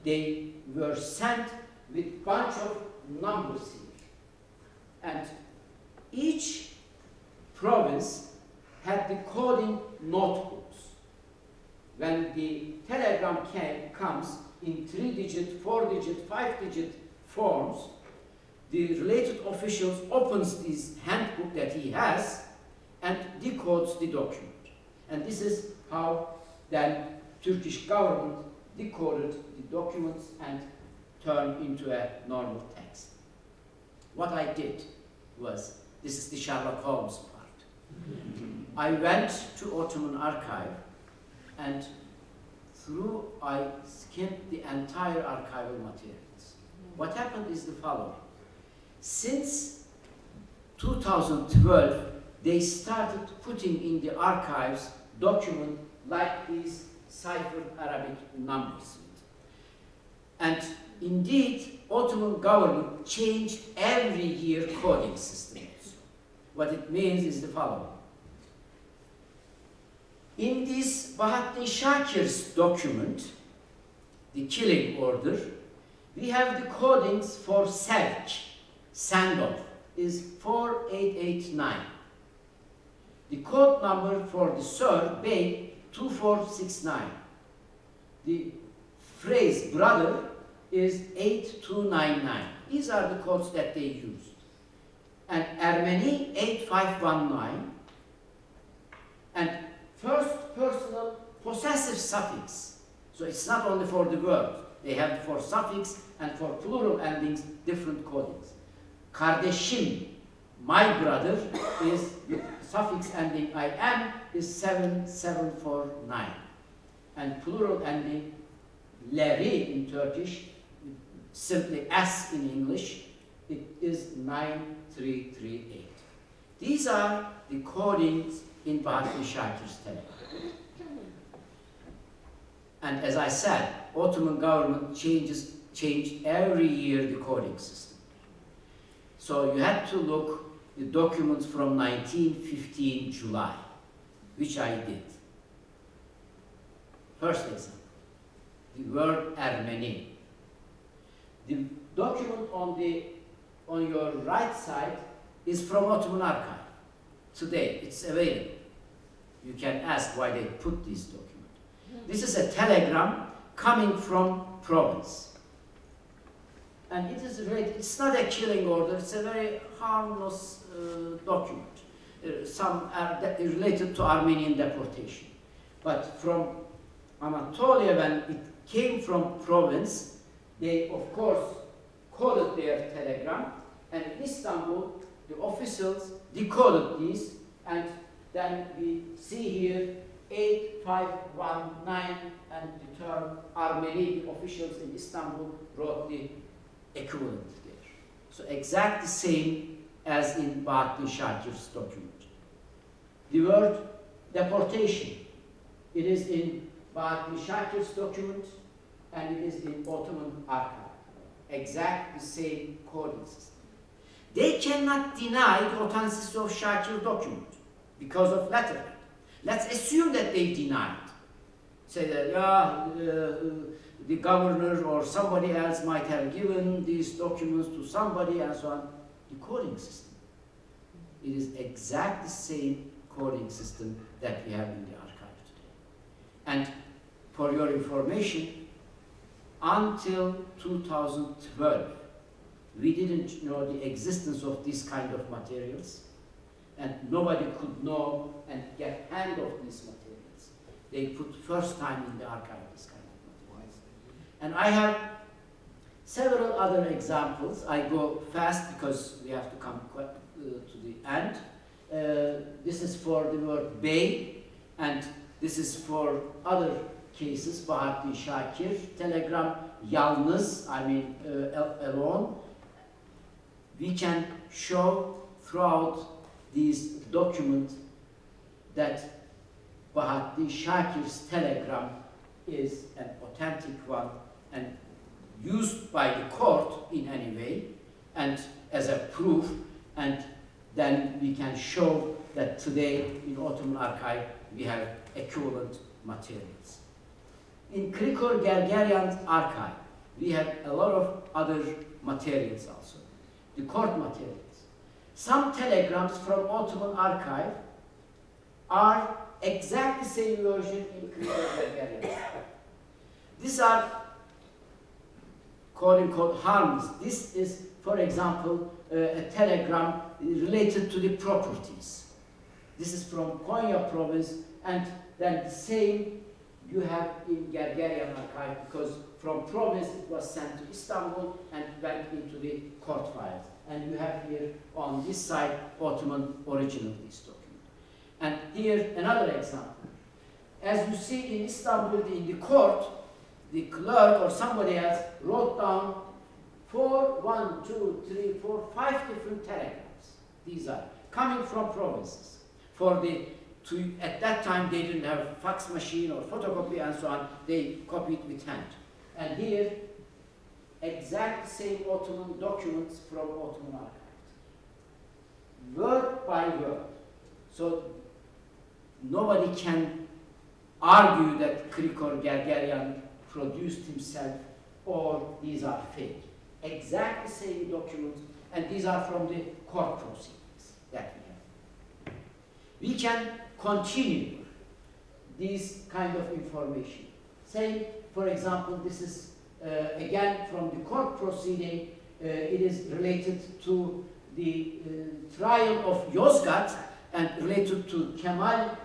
they were sent with bunch of numbers here. And each province had the coding notebooks. When the telegram comes in 3-digit, 4-digit, 5-digit forms, the related officials opens this handbook that he has and decodes the document. And this is how then Turkish government decoded the documents and turned into a normal text. What I did was, this is the Sherlock Holmes part. I went to Ottoman archive and I skimmed the entire archival materials. What happened is the following. Since 2012, they started putting in the archives documents like these ciphered Arabic numbers. And indeed, Ottoman government changed every year coding systems. What it means is the following. In this Bahattin Shakir's document, the killing order, we have the codings for Sevk, send-off, is 4889. The code number for the Sir, Bey, 2469. The phrase brother is 8299. These are the codes that they used. And Ermeni, 8519. And first personal possessive suffix. So it's not only for the word. They have for suffix and for plural endings different codings. Kardeşim, my brother, is the suffix ending I am is 7749. And plural ending leri in Turkish, simply S in English, it is 9338. These are the codings in Bahattin Shakir's telegram. And as I said, Ottoman government changed every year the coding system. So you had to look the documents from 1915 July, which I did. First example, the word Ermeni. The document on your right side is from Ottoman archive. Today, it's available. You can ask why they put this document. This is a telegram coming from province. And it is related, it's not a killing order, it's a very harmless document. Some are related to Armenian deportation. But from Anatolia, when it came from province, they of course coded their telegram, and in Istanbul, the officials decoded these, and then we see here 8519 and the term Armeni. The officials in Istanbul wrote the equivalent there. So exactly the same as in Bahattin Shakir's document. The word deportation, it is in Bahattin Shakir's document and it is in Ottoman archive. Exactly the same coding system. They cannot deny the authenticity of Shakir document because of letterhead. Let's assume that they denied. Say that, yeah, the governor or somebody else might have given these documents to somebody and so on. The coding system. It is exactly the same coding system that we have in the archive today. And for your information, until 2012, we didn't know the existence of this kind of materials, and nobody could know and get hand of these materials. They put first time in the archive this kind of materials. And I have several other examples. I go fast because we have to come to the end. This is for the word bey, and this is for other cases, Bahattin Shakir, telegram, yalnız, I mean alone. We can show throughout these documents that Bahattin Shakir's telegram is an authentic one and used by the court in any way and as a proof, and then we can show that today in Ottoman archive we have equivalent materials. In Krikor Gergeryan's archive, we have a lot of other materials also. The court materials. Some telegrams from Ottoman archive are exactly the same version in Kriko-Gergerian. These are quote-unquote harmless. This is, for example, a telegram related to the properties. This is from Konya province, and then the same you have in Gergerian archive, because from province it was sent to Istanbul and went into the court files. And you have here on this side Ottoman original of this document. And here another example. As you see in Istanbul, in the court, the clerk or somebody else wrote down 5 different telegrams. These are coming from provinces. At that time they didn't have fax machine or photocopy and so on. They copied with hand. And here, exact same Ottoman documents from Ottoman archives. Word by word. So nobody can argue that Kriko-Gergerian produced himself or these are fake. Exactly same documents, and these are from the court proceedings that we have. We can continue this kind of information. Say, for example, this is again from the court proceeding. It is related to the trial of Yozgat and related to Kemal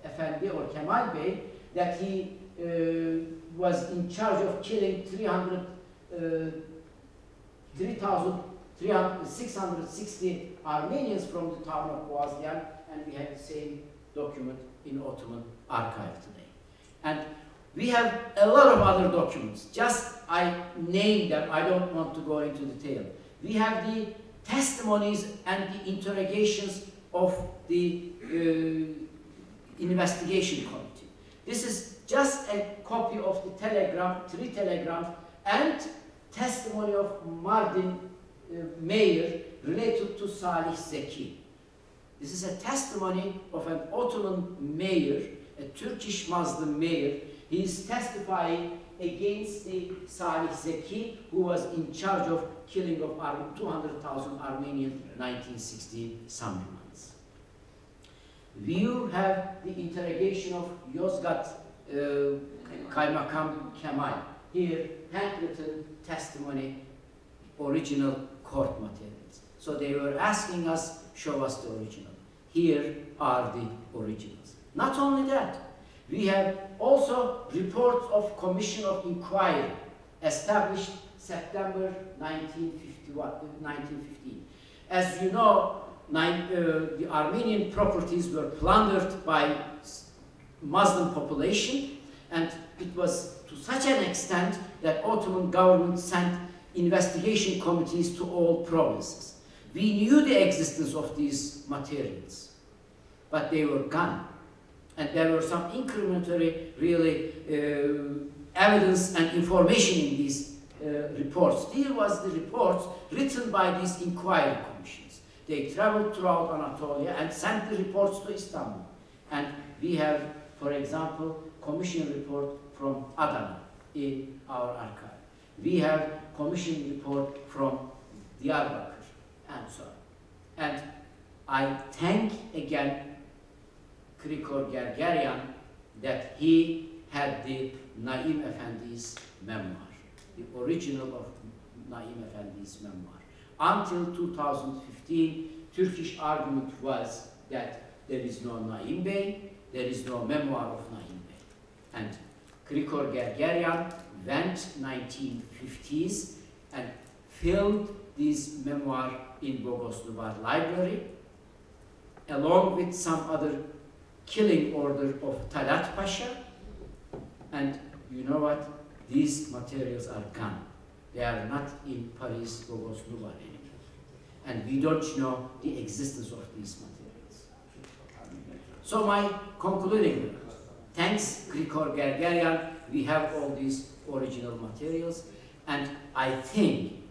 Efendi or Kemal Bey, that he was in charge of killing 3,660 Armenians from the town of Boğazlayan, and we have the same document in Ottoman archive today. And we have a lot of other documents. Just I named them, I don't want to go into detail. We have the testimonies and the interrogations of the investigation committee. This is just a copy of the telegram, 3 telegrams, and testimony of Mardin mayor related to Salih Zeki. This is a testimony of an Ottoman mayor, a Turkish Muslim mayor. He is testifying against the Salih Zeki, who was in charge of killing of 200,000 Armenians in 1960 some months. You have the interrogation of Yozgat Kaymakam Kemal. Here, handwritten testimony, original court materials. So they were asking us, show us the original. Here are the originals. Not only that, we have also reports of Commission of Inquiry established September 1915. As you know, the Armenian properties were plundered by Muslim population, and it was to such an extent that Ottoman government sent investigation committees to all provinces. We knew the existence of these materials, but they were gone. And there were some incrementary, really, evidence and information in these reports. Here was the reports written by these inquiry commissions. They traveled throughout Anatolia and sent the reports to Istanbul. And we have, for example, commission report from Adana in our archive. We have commission report from Diyarbakır and so on. And I thank again Kriko-Gergerian that he had the Naim Efendi's memoir, the original of Naim Efendi's memoir. Until 2015, Turkish argument was that there is no Naim Bey, there is no memoir of Naim Bey. And Kriko-Gergerian went 1950s and filmed this memoir in Bogosluvar Library, along with some other killing order of Talat Pasha. And you know what? These materials are gone. They are not in Paris, Bogosluvar anymore. And we don't know the existence of these materials. So my concluding, thanks Kriko-Gergerian, we have all these original materials, and I think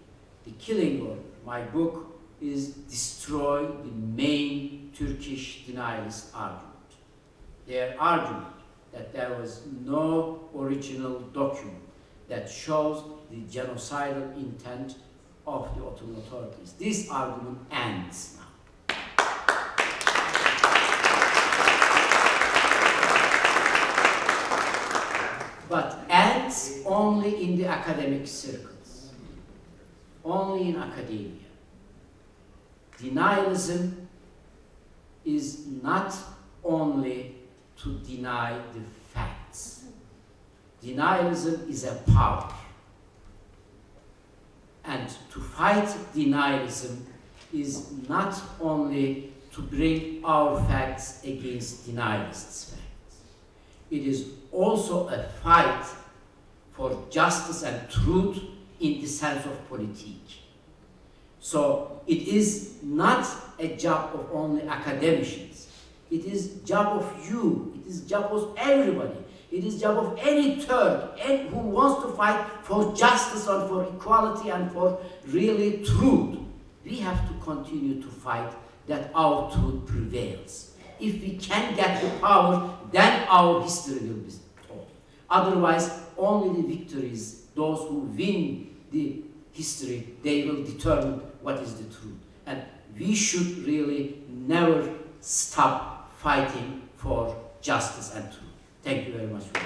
the killing order, my book, is destroy the main Turkish denialist argument. Their argument that there was no original document, that shows the genocidal intent of the Ottoman authorities. This argument ends now. But ends only in the academic circles, only in academia. Denialism is not only to deny the facts. Denialism is a power. And to fight denialism is not only to bring our facts against denialists' facts. It is also a fight for justice and truth in the sense of politique. So it is not a job of only academicians. It is job of you. It is job of everybody. It is job of any Turk who wants to fight for justice and for equality and for really truth. We have to continue to fight that our truth prevails. If we can get the power, then our history will be told. Otherwise, only the victories, those who win the history, they will determine what is the truth. And we should really never stop fighting for justice and truth. Thank you very much for this.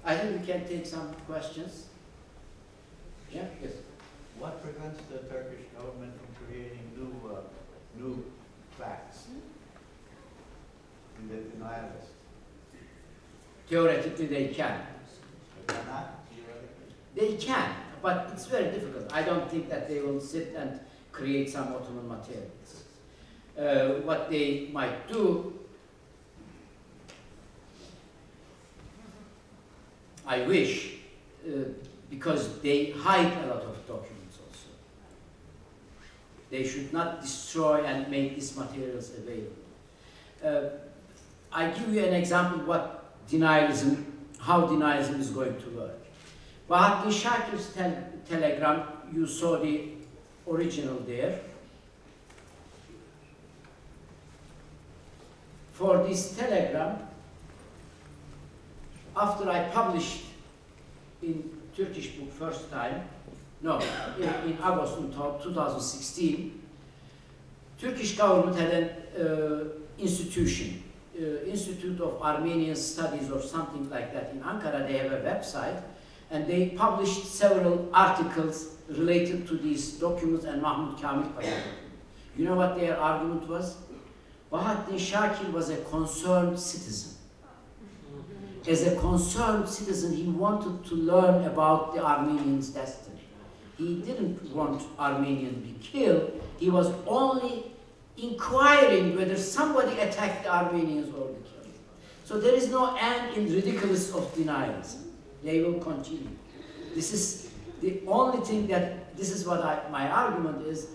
I think we can take some questions. Yeah? Yes. What prevents the Turkish government from creating new facts in the denial list? Theoretically, they can. But they're not, theoretically? They can, but it's very difficult. I don't think that they will sit and create some Ottoman materials. What they might do, I wish, because they hide a lot of documents also. They should not destroy and make these materials available. I give you an example what denialism, how denialism is going to work. Bahattin Shakir's telegram, you saw the original there. For this telegram, after I published in Turkish book first time, no, in August 2016, Turkish government had an institution, Institute of Armenian Studies or something like that in Ankara. They have a website, and they published several articles related to these documents and Mahmud Kamil Pasha. You know what their argument was? Bahattin Shakir was a concerned citizen. As a concerned citizen, he wanted to learn about the Armenians' destiny. He didn't want Armenians to be killed. He was only inquiring whether somebody attacked the Armenians or the killed. So there is no end in ridiculous of denialism. They will continue. This is the only thing that, this is what my argument is.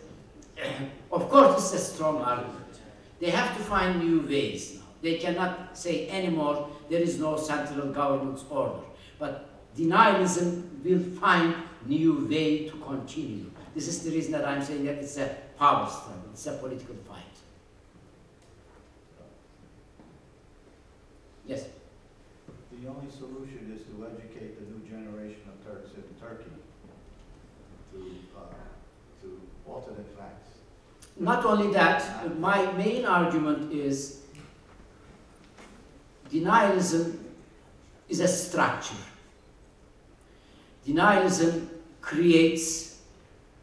Of course, it's a strong argument. They have to find new ways now. They cannot say anymore, there is no central government's order. But denialism will find new way to continue. This is the reason that I'm saying that it's a power struggle, it's a political fight. Yes? The only solution is to educate the new generation of Turks in Turkey to alternate facts. Not only that, my main argument is denialism is a structure. Denialism creates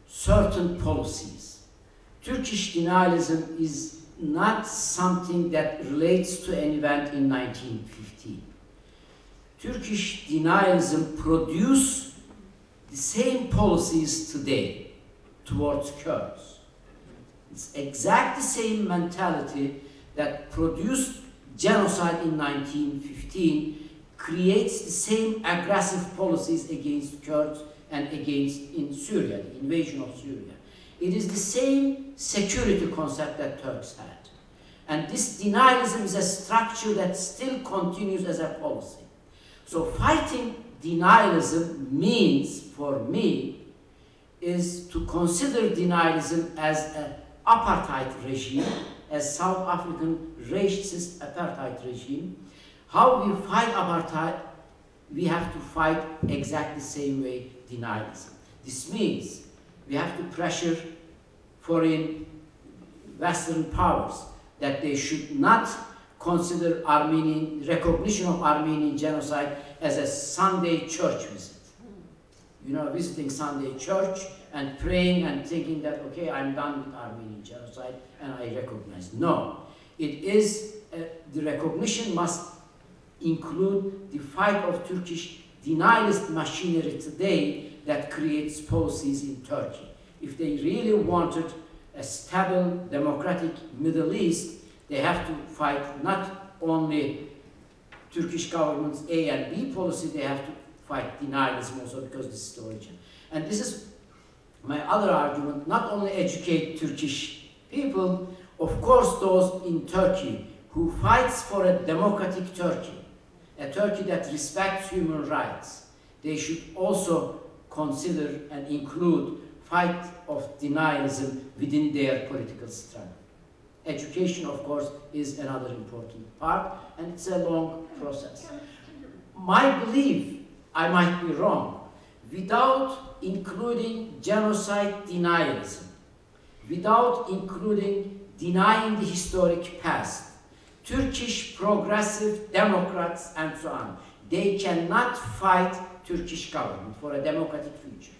certain policies. Turkish denialism is not something that relates to an event in 1915. Turkish denialism produced the same policies today towards Kurds. It's exactly the same mentality that produced genocide in 1915, creates the same aggressive policies against Kurds and against in Syria, the invasion of Syria. It is the same security concept that Turks had. And this denialism is a structure that still continues as a policy. So fighting denialism means, for me, is to consider denialism as an apartheid regime, as South African racist apartheid regime. How we fight apartheid, we have to fight exactly the same way denialism. This means we have to pressure foreign Western powers that they should not consider recognition of Armenian genocide as a Sunday church visit. You know, visiting Sunday church and praying and thinking that, okay, I'm done with Armenian genocide and I recognize. No, it is, the recognition must include the fight of Turkish denialist machinery today that creates policies in Turkey. If they really wanted a stable, democratic Middle East, they have to fight not only Turkish government's A and B policy, they have to fight denialism also, because this is the origin. And this is my other argument, not only educate Turkish people, of course those in Turkey who fights for a democratic Turkey, a Turkey that respects human rights, they should also consider and include fight of denialism within their political struggle. Education, of course, is another important part, and it's a long process. My belief, I might be wrong, without including genocide denialism, without including denying the historic past, Turkish progressive Democrats and so on, they cannot fight Turkish government for a democratic future.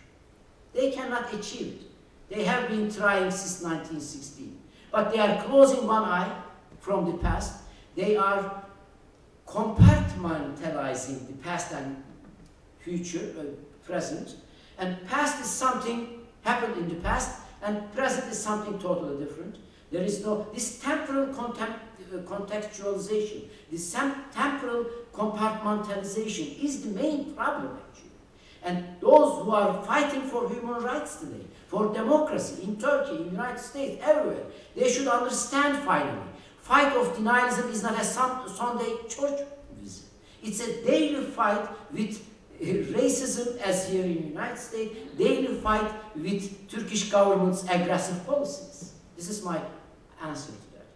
They cannot achieve it. They have been trying since 1916. But they are closing one eye from the past. They are compartmentalizing the past and future, present. And past is something happened in the past, and present is something totally different. There is no, this temporal contextualization, this temporal compartmentalization is the main problem, actually. And those who are fighting for human rights today, for democracy in Turkey, in the United States, everywhere, they should understand finally. Fight of denialism is not a Sunday church visit. It's a daily fight with racism, as here in the United States, daily fight with Turkish government's aggressive policies. This is my answer to that.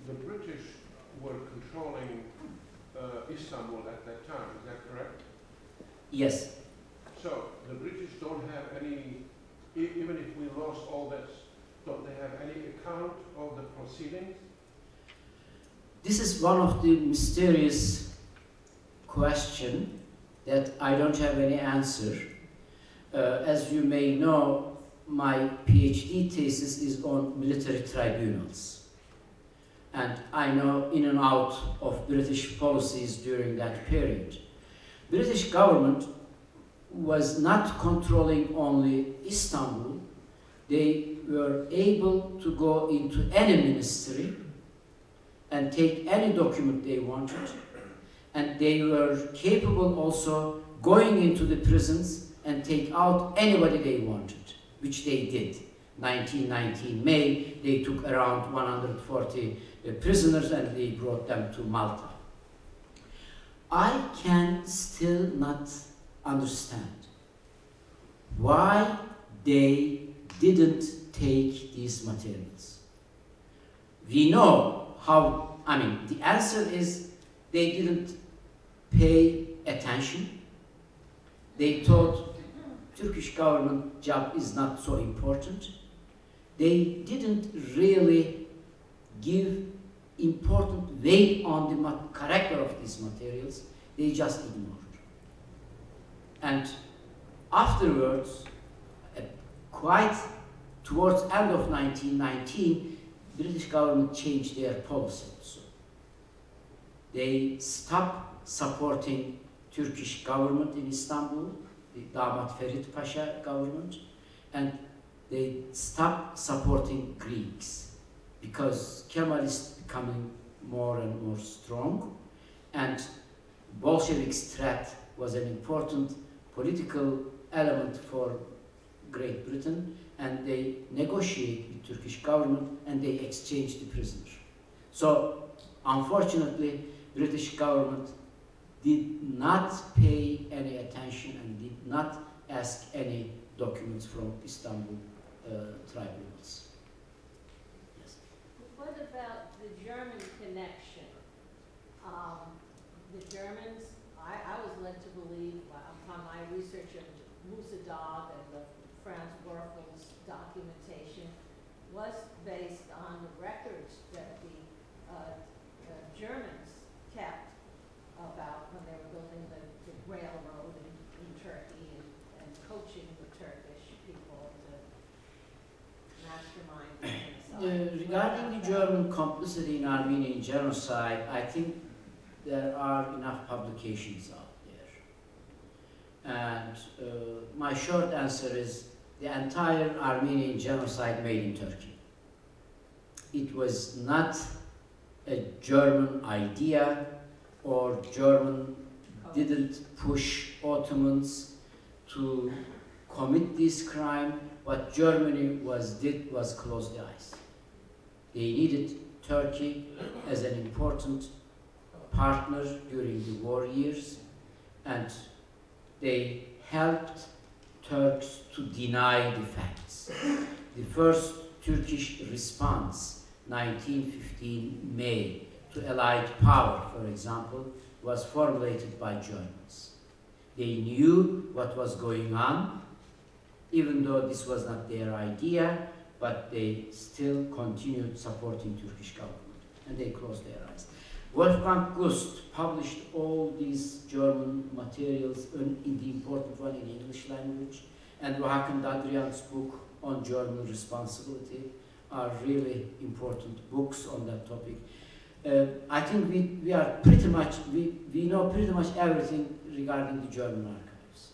The British were controlling Istanbul at that time, is that correct? Yes. So the British don't have any, even if we lost all this, don't they have any account of the proceedings? This is one of the mysterious questions that I don't have any answer. As you may know, my PhD thesis is on military tribunals. And I know in and out of British policies during that period. British government was not controlling only Istanbul. They were able to go into any ministry and take any document they wanted. And they were capable also going into the prisons and take out anybody they wanted, which they did. 1919 May, they took around 140 prisoners and they brought them to Malta. I can still not understand why they didn't take these materials. We know how, I mean, the answer is they didn't pay attention. They thought Turkish government job is not so important. They didn't really give important weight on the character of these materials. They just ignored. And afterwards, quite towards end of 1919, British government changed their policy also. They stopped supporting Turkish government in Istanbul, the Damat Ferit Pasha government, and they stopped supporting Greeks because Kemalists becoming more and more strong, and Bolshevik threat was an important political element for Great Britain, and they negotiate with Turkish government and they exchange the prisoners. So, unfortunately, British government did not pay any attention and did not ask any documents from Istanbul tribunals. Yes. What about the German connection? The Germans, I was led to believe, upon my research of Musa Dog and the Franz Werfel's documentation, was based on the records that the Germans kept about when they were building the railroad in Turkey and coaching the Turkish people to mastermind the genocide. Regarding the German complicity in Armenian genocide, I think there are enough publications out there. And my short answer is the entire Armenian genocide made in Turkey. It was not a German idea, or German didn't push Ottomans to commit this crime. What Germany did was close the eyes. They needed Turkey as an important partner during the war years, and they helped Turks to deny the facts. The first Turkish response, 1915 May, to Allied power, for example, was formulated by Germans. They knew what was going on, even though this was not their idea, but they still continued supporting Turkish government, and they closed their eyes. Wolfgang Gust published all these German materials in the important one in English language, and Hakan Dadrian's book on German responsibility are really important books on that topic. I think we are pretty much, we know pretty much everything regarding the German archives.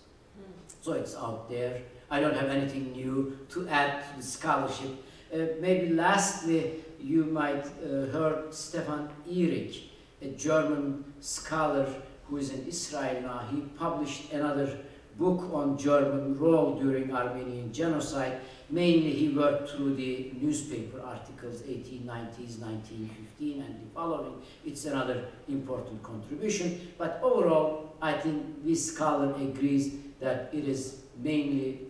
So it's out there. I don't have anything new to add to the scholarship. Maybe lastly, you might heard Stefan Ihrig, a German scholar who is in Israel now. He published another book on German role during Armenian genocide. Mainly he worked through the newspaper articles 1890s, 1915 and the following. It's another important contribution. But overall, I think this scholar agrees that it is mainly,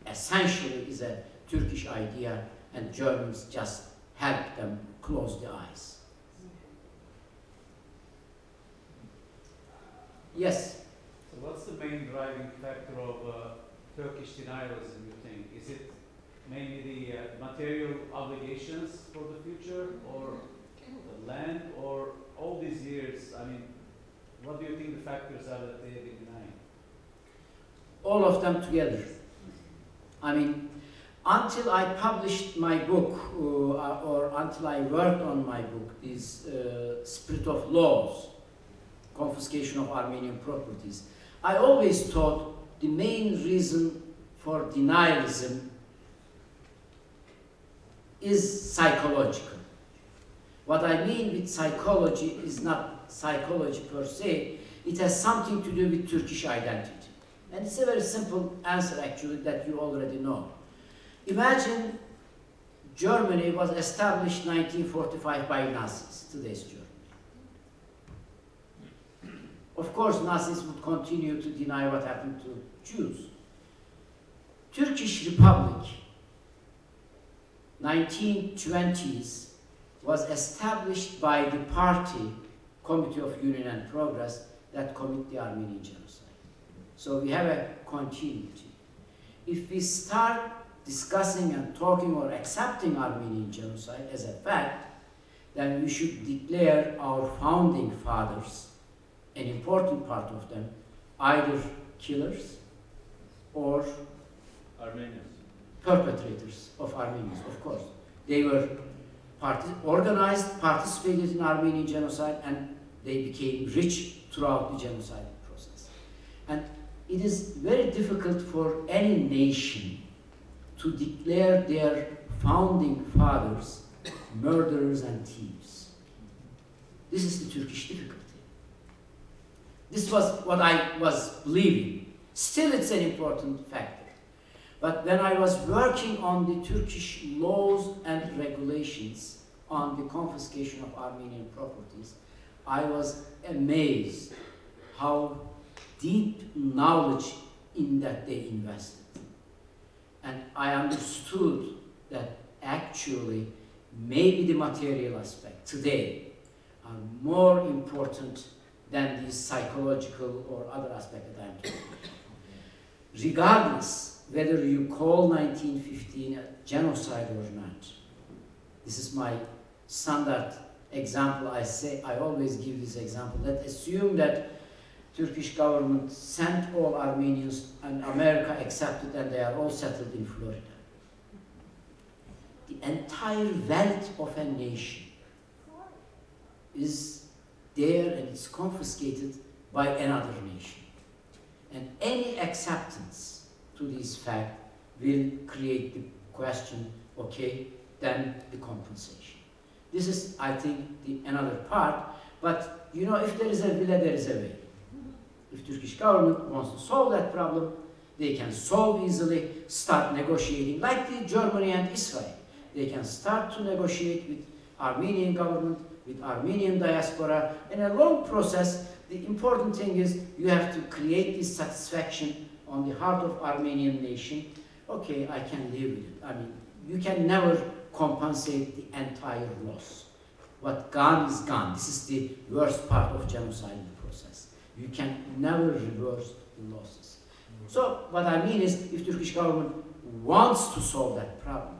essentially, is a Turkish idea, and Germans just helped them close their eyes. Yes? So what's the main driving factor of Turkish denialism, you think? Is it mainly the material obligations for the future, or the land, or all these years? I mean, what do you think the factors are that they have been denying? All of them together. I mean, until I published my book, or until I worked on my book, this Spirit of Laws, confiscation of Armenian properties, I always thought the main reason for denialism is psychological. What I mean with psychology is not psychology per se, it has something to do with Turkish identity. And it's a very simple answer actually that you already know. Imagine Germany was established 1945 by Nazis, today's Germany. Of course, Nazis would continue to deny what happened to Jews. Turkish Republic, 1920s, was established by the party, Committee of Union and Progress, that commit the Armenian genocide. So we have a continuity. If we start discussing and talking or accepting Armenian genocide as a fact, then we should declare our founding fathers, an important part of them, either killers or Armenians. Perpetrators of Armenians, of course. They were organized, participated in Armenian genocide, and they became rich throughout the genocide process. And it is very difficult for any nation to declare their founding fathers murderers and thieves. This is the Turkish difficulty. This was what I was believing. Still, it's an important factor. But when I was working on the Turkish laws and regulations on the confiscation of Armenian properties, I was amazed how deep knowledge in that they invested. And I understood that actually maybe the material aspect today are more important than the psychological or other aspect that I'm talking about. Regardless whether you call 1915 a genocide or not, this is my standard example. I always give this example. Let's assume that Turkish government sent all Armenians and America accepted and they are all settled in Florida. The entire wealth of a nation is there and it's confiscated by another nation. And any acceptance to this fact will create the question, okay, then the compensation. This is, I think, another part, but you know, if there is a will, there is a way. If Turkish government wants to solve that problem, they can solve easily, start negotiating, like the Germany and Israel. They can start to negotiate with Armenian government, with Armenian diaspora. In a long process, the important thing is you have to create this satisfaction on the heart of Armenian nation. Okay, I can live with it. I mean, you can never compensate the entire loss. What gone is gone. This is the worst part of genocide in the process. You can never reverse the losses. So what I mean is, if Turkish government wants to solve that problem,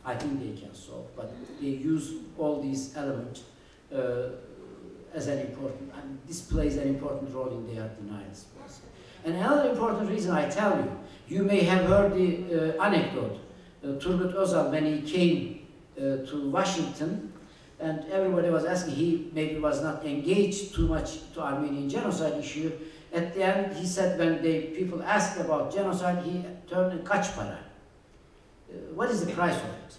I think they can solve, but they use all these elements as an important, and this plays an important role in their denials. And another important reason I tell you, you may have heard the anecdote. Turgut Özal, when he came to Washington, and everybody was asking, he maybe was not engaged too much to Armenian genocide issue. At the end, he said, when people asked about genocide, he turned kaç para. What is the price of it?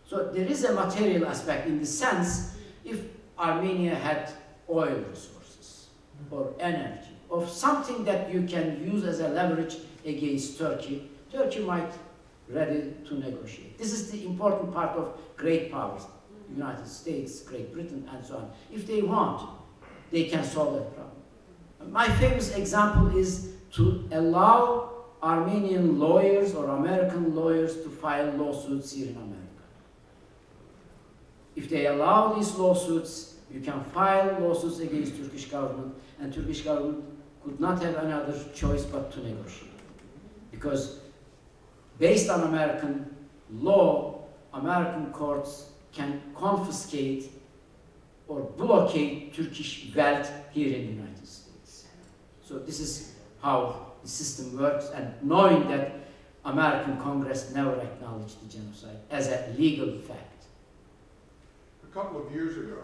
So there is a material aspect in the sense, if Armenia had oil resources or energy, or something that you can use as a leverage against Turkey, Turkey might ready to negotiate. This is the important part of great powers, United States, Great Britain, and so on. If they want, they can solve that problem. My famous example is to allow Armenian lawyers or American lawyers to file lawsuits here in America. If they allow these lawsuits, you can file lawsuits against Turkish government, and Turkish government could not have another choice but to negotiate. Because based on American law, American courts can confiscate or blockade Turkish wealth here in the United States. So this is how the system works, and knowing that American Congress never acknowledged the genocide as a legal fact. A couple of years ago,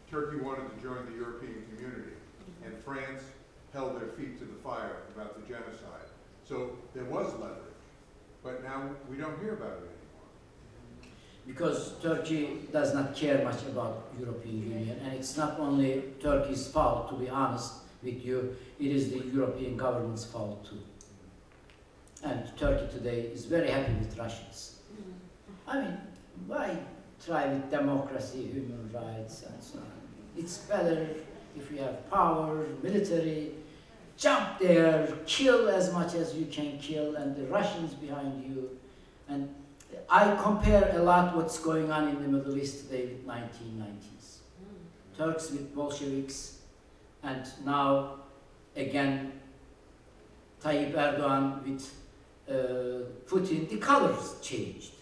Turkey wanted to join the European community, and France held their feet to the fire about the genocide. So there was leverage, but now we don't hear about it anymore. Because Turkey does not care much about European Union, and it's not only Turkey's fault, to be honest with you, it is the European government's fault too. And Turkey today is very happy with Russians. I mean, why try with democracy, human rights, and so on? It's better if you have power, military, jump there, kill as much as you can kill, and the Russians behind you. And I compare a lot what's going on in the Middle East today with 1990s. Turks with Bolsheviks, and now again Tayyip Erdogan with Putin. The colors changed,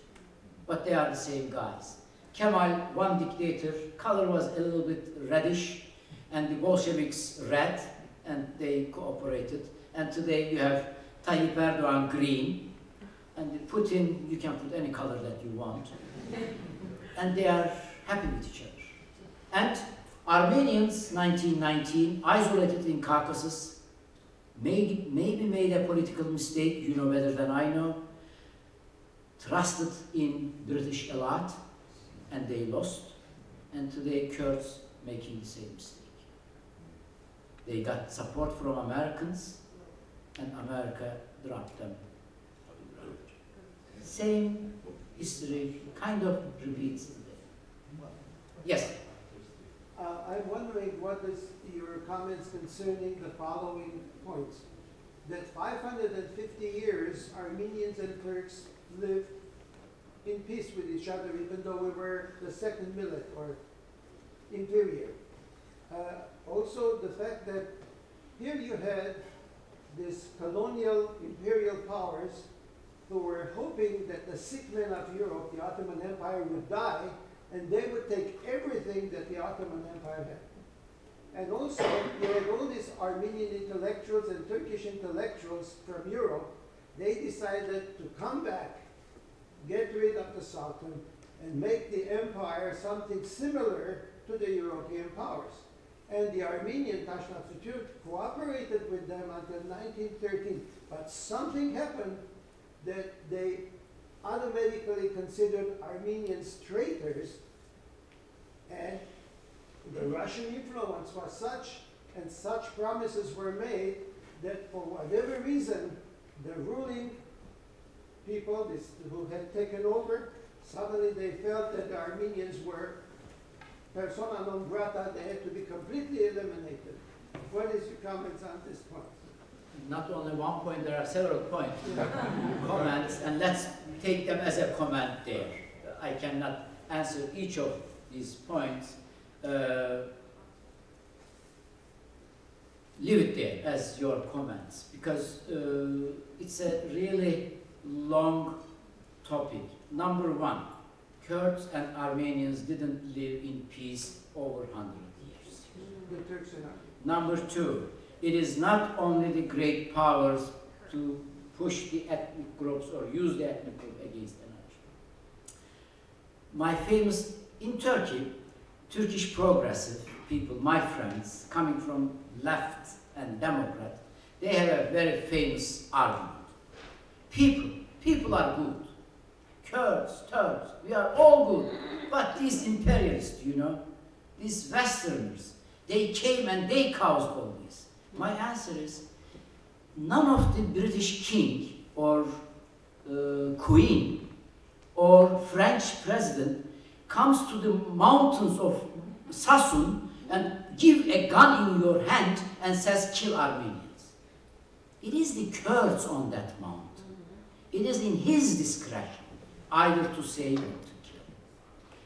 but they are the same guys. Kemal, one dictator, color was a little bit reddish, and the Bolsheviks red, and they cooperated. And today you have Tayyip Erdogan green, and the Putin, you can put any color that you want. And they are happy with each other. And Armenians, 1919, isolated in Caucasus, maybe made a political mistake, you know better than I know, trusted in British a lot, and they lost. And today Kurds making the same mistake. They got support from Americans, and America dropped them. Same history kind of repeats today. Yes? I'm wondering what is your comments concerning the following points. That 550 years Armenians and Turks lived in peace with each other, even though we were the second millet or inferior. Also the fact that here you had this colonial imperial powers who were hoping that the sick men of Europe, the Ottoman Empire, would die, and they would take everything that the Ottoman Empire had. And also, you had all these Armenian intellectuals and Turkish intellectuals from Europe. They decided to come back, get rid of the Sultan, and make the empire something similar to the European powers. And the Armenian Tashnafsutürk cooperated with them until 1913. But something happened that they automatically considered Armenians traitors, and the Russian influence was such, and such promises were made, that for whatever reason, the ruling people who had taken over, suddenly they felt that the Armenians were persona non grata, they had to be completely eliminated. What is your comments on this point? Not only one point, there are several points, comments, and let's take them as a comment there. I cannot answer each of these points. Leave it there as your comments, because it's a really long topic. Number one, Kurds and Armenians didn't live in peace over 100 years. The Turks and Armenians. Number two, it is not only the great powers to push the ethnic groups or use the ethnic group against another. My famous, in Turkey, Turkish progressive people, my friends, coming from left and Democrat, they have a very famous argument. People are good. Kurds, Turks, we are all good. But these imperialists, you know, these Westerners, they came and they caused all this. My answer is, none of the British king or queen or French president comes to the mountains of Sasun and give a gun in your hand and says, kill Armenians. It is the Kurds on that mountain. It is in his discretion, either to save or to kill.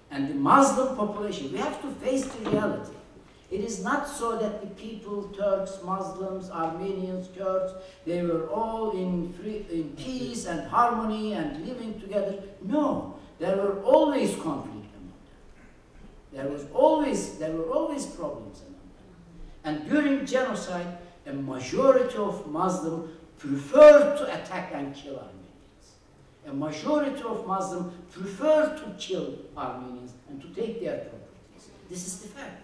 And the Muslim population, we have to face the reality. It is not so that the people, Turks, Muslims, Armenians, Kurds, they were all in peace and harmony and living together. No, there were always conflict among them. There were always problems among them. And during genocide, a majority of Muslims preferred to attack and kill Armenians. A majority of Muslims prefer to kill Armenians and to take their properties. This is the fact.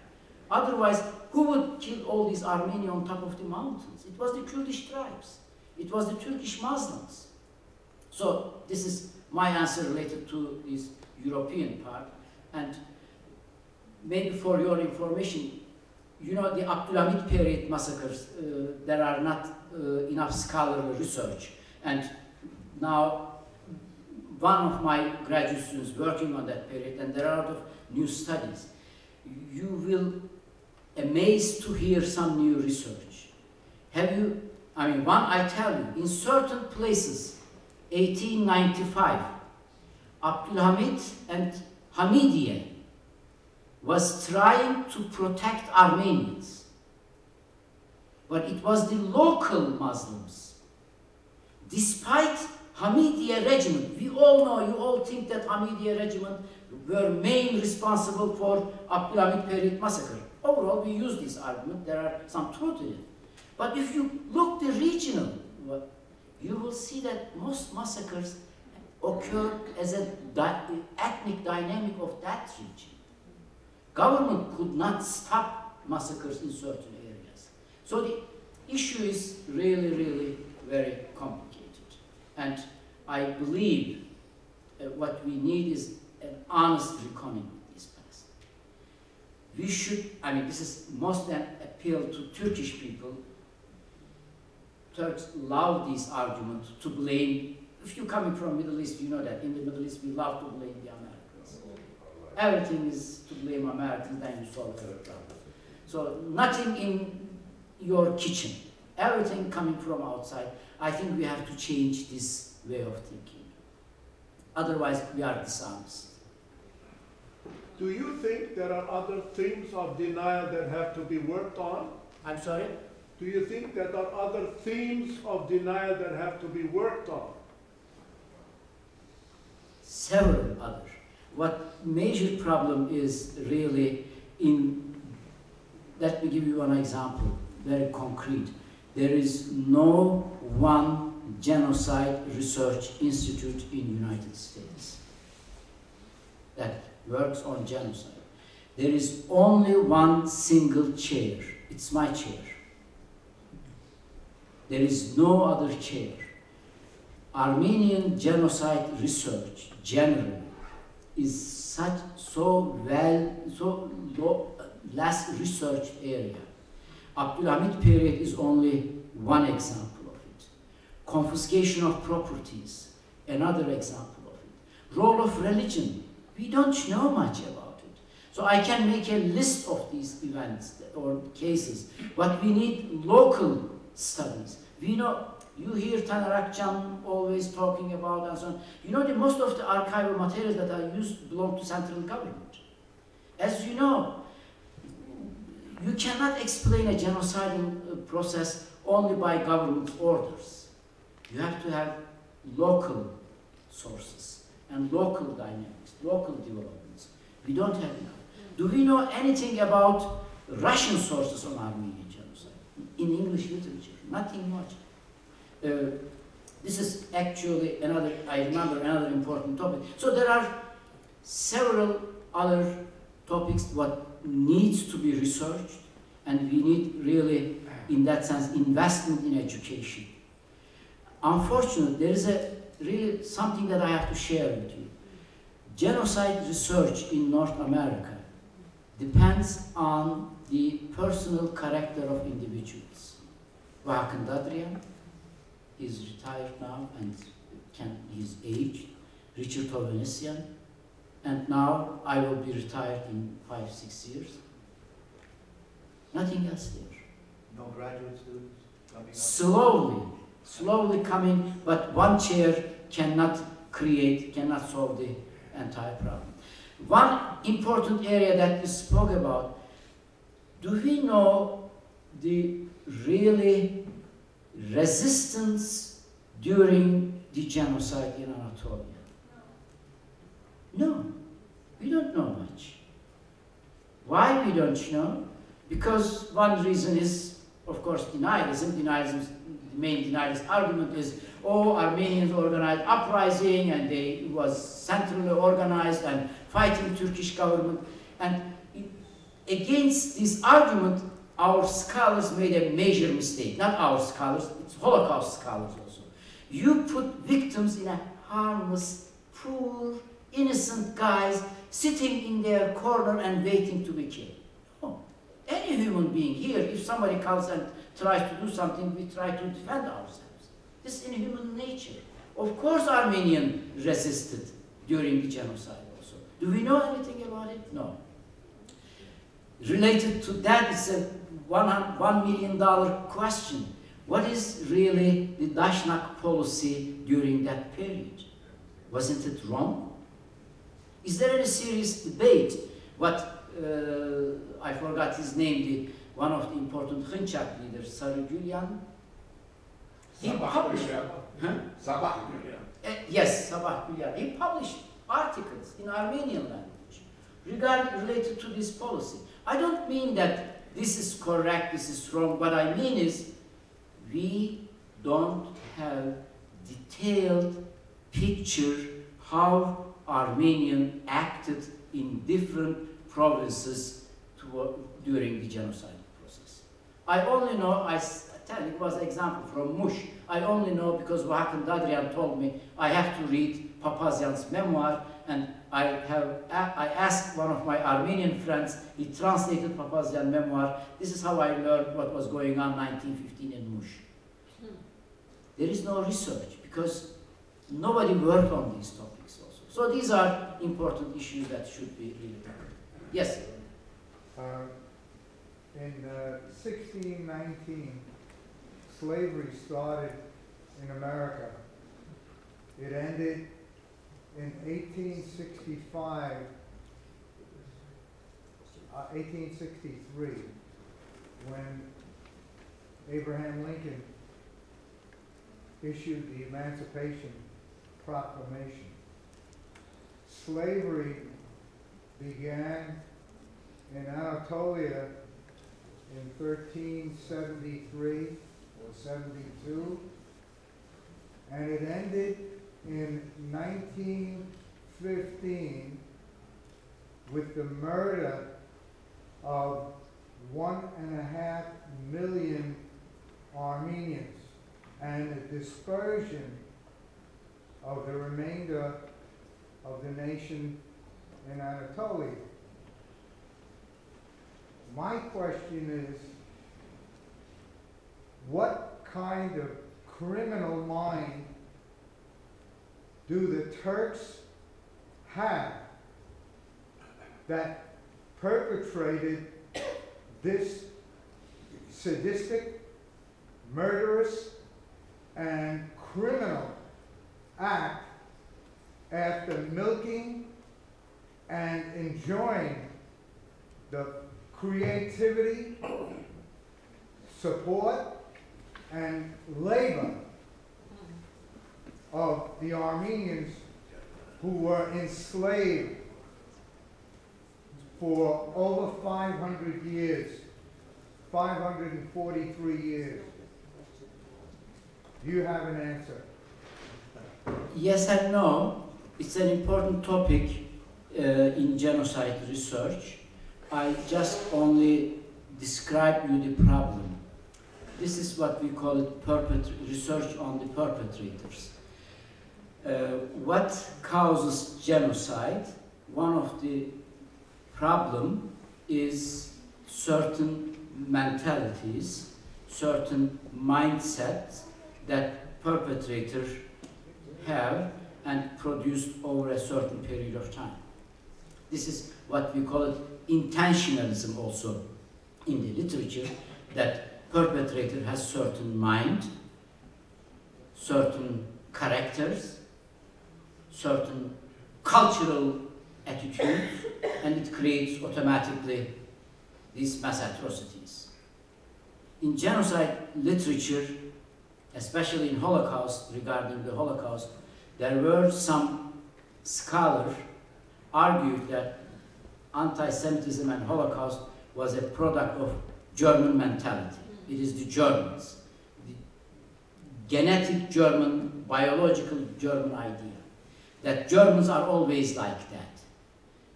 Otherwise, who would kill all these Armenians on top of the mountains? It was the Kurdish tribes. It was the Turkish Muslims. So this is my answer related to this European part. And maybe for your information, you know, the Abdülhamit period massacres, there are not enough scholarly research. And now, one of my graduate students working on that period, and there are a lot of new studies. You will amazed to hear some new research. I tell you, in certain places, 1895, Abdülhamit and Hamidiye was trying to protect Armenians. But it was the local Muslims. Despite Hamidiye regiment, we all know, you all think that Hamidiye regiment were main responsible for Abdülhamit period massacre. Overall, we use this argument, there are some truth in it. But if you look the regional, you will see that most massacres occur as an ethnic dynamic of that region. Government could not stop massacres in certain areas. So the issue is really, really very complicated. And I believe what we need is an honest reckoning with this past. We should, this is mostly an appeal to Turkish people. Turks love this argument to blame. If you're coming from Middle East, you know that in the Middle East we love to blame the Americans. everything is to blame Americans, then you solve every problem. So nothing in your kitchen, everything coming from outside. I think we have to change this way of thinking. Otherwise, we are dishonest. Do you think there are other themes of denial that have to be worked on? I'm sorry? Do you think that there are other themes of denial that have to be worked on? Several other. What major problem is really in, let me give you one example, very concrete. There is no one genocide research institute in the United States that works on genocide. There is only one single chair. It's my chair. There is no other chair. Armenian genocide research generally is so less researched area. Abdulhamid period is only one example of it. Confiscation of properties, another example of it. Role of religion, we don't know much about it. So I can make a list of these events or cases, but we need local studies. We know, you hear Tamer Akcam always talking about and so on. You know that most of the archival materials that are used belong to central government. As you know, you cannot explain a genocidal process only by government orders. You have to have local sources and local dynamics, local developments. We don't have enough. Do we know anything about Russian sources on Armenian genocide in English literature? Nothing much. This is actually another, I remember, another important topic. So there are several other topics what needs to be researched, and we need really, in that sense, investment in education. Unfortunately, there is really something that I have to share with you. Genocide research in North America depends on the personal character of individuals. Vahakan Dadrian is retired now and he's aged. Richard Ovanesian, and now I will be retired in 5-6 years. Nothing else there. No graduate students coming up? Slowly coming, but one chair cannot solve the entire problem. One important area that you spoke about, do we know the really resistance during the genocide in Anatolia? No, we don't know much. Why we don't know? Because one reason is, of course, denialism. The main denialist argument is, oh, Armenians organized uprising and it was centrally organized and fighting Turkish government. And against this argument, our scholars made a major mistake. Not our scholars, it's Holocaust scholars also. You put victims in a harmless, poor, innocent guys sitting in their corner and waiting to be killed. No. Any human being here, if somebody comes and tries to do something, we try to defend ourselves. This is in human nature. Of course Armenians resisted during the genocide also. Do we know anything about it? No. Related to that, it's a $1 million question. What is really the Dashnak policy during that period? Wasn't it wrong? Is there any serious debate? I forgot his name, one of the important Khinchak leaders, Sarı Gülyan. He published, Sabah Gülyan. Yes, Sabah Gülyan. He published articles in Armenian language related to this policy. I don't mean that this is correct, this is wrong. What I mean is we don't have detailed picture how Armenians acted in different provinces during the genocide process. I only know, it was an example from Mush. I only know because Vahakan Dadrian told me I have to read Papazian's memoir, and I asked one of my Armenian friends, he translated Papazian's memoir. This is how I learned what was going on in 1915 in Mush. There is no research because nobody worked on these topics also. So these are important issues that should be really tackled. Yes? In 1619, slavery started in America. It ended in 1863, when Abraham Lincoln issued the Emancipation Proclamation. Slavery began in Anatolia in 1373 or 72, and it ended in 1915 with the murder of 1.5 million Armenians and the dispersion of the remainder of the nation in Anatolia. My question is, what kind of criminal mind do the Turks have that perpetrated this sadistic, murderous, and criminal act after milking and enjoying the creativity, support, and labor of the Armenians who were enslaved for over 500 years, 543 years. Do you have an answer? Yes and no. It's an important topic in genocide research. I just only describe you the problem. This is what we call it research on the perpetrators. What causes genocide? One of the problem is certain mentalities, certain mindsets that perpetrators have and produced over a certain period of time. This is what we call it intentionalism also in the literature, that perpetrator has certain mind, certain characters, certain cultural attitudes, and it creates automatically these mass atrocities. In genocide literature, especially in Holocaust, regarding the Holocaust, there were some scholars argued that anti-Semitism and Holocaust was a product of German mentality. It is the Germans, the genetic German, biological German idea, that Germans are always like that.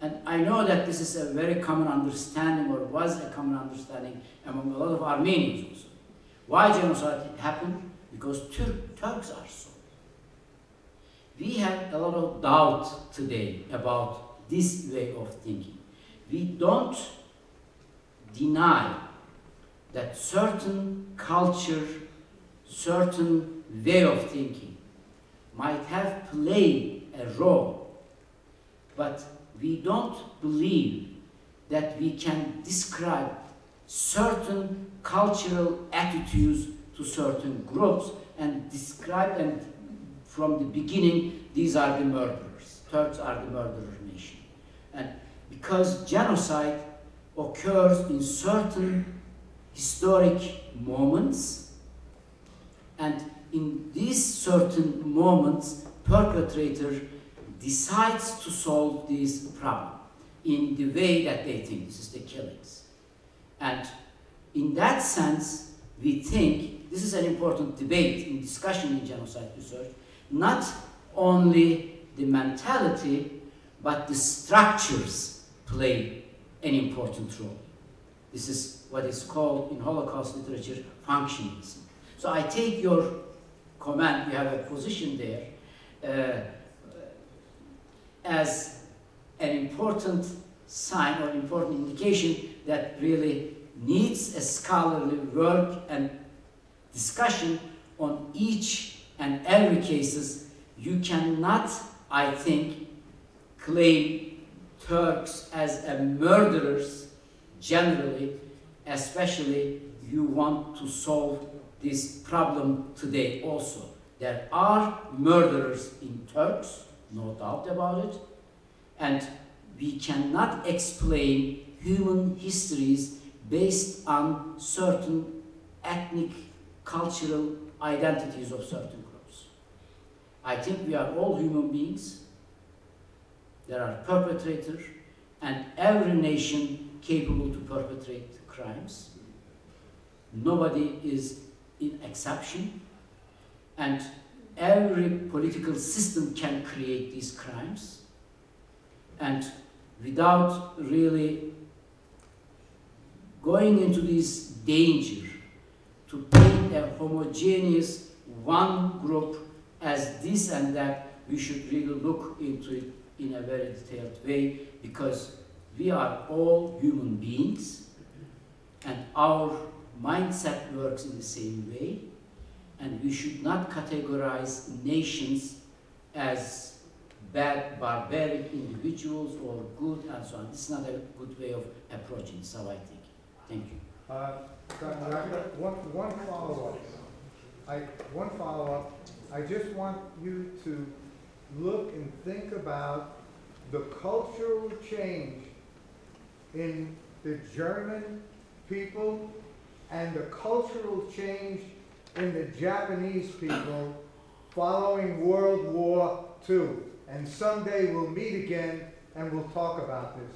And I know that this is a very common understanding, or was a common understanding among a lot of Armenians also. Why genocide happened? Because Turks are so. We have a lot of doubt today about this way of thinking. We don't deny that certain culture, certain way of thinking might have played a role, but we don't believe that we can describe certain cultural attitudes to certain groups and describe them from the beginning, these are the murderers. Turks are the murderer nation. And because genocide occurs in certain historic moments, and in these certain moments, perpetrator decides to solve this problem in the way that they think. This is the killings. And in that sense, we think, this is an important debate in discussion in genocide research, not only the mentality, but the structures play an important role. This is what is called in Holocaust literature functionalism. So I take your comment, you have a position there, as an important sign or important indication that really needs a scholarly work and discussion on each and every cases. You cannot, I think, claim Turks as a murderers generally, especially you want to solve this problem today also. There are murderers in Turks, no doubt about it, and we cannot explain human histories based on certain ethnic, cultural identities of certain groups. I think we are all human beings. There are perpetrators, and every nation capable to perpetrate crimes. Nobody is in exception, and every political system can create these crimes, and without really going into this danger to paint a homogeneous one group as this and that, we should really look into it in a very detailed way, because we are all human beings and our mindset works in the same way, and we should not categorize nations as bad, barbaric individuals or good and so on. This is not a good way of approaching this, how I think. Thank you. One follow-up. I just want you to look and think about the cultural change in the German people and the cultural change in the Japanese people following World War II. And someday we'll meet again and we'll talk about this.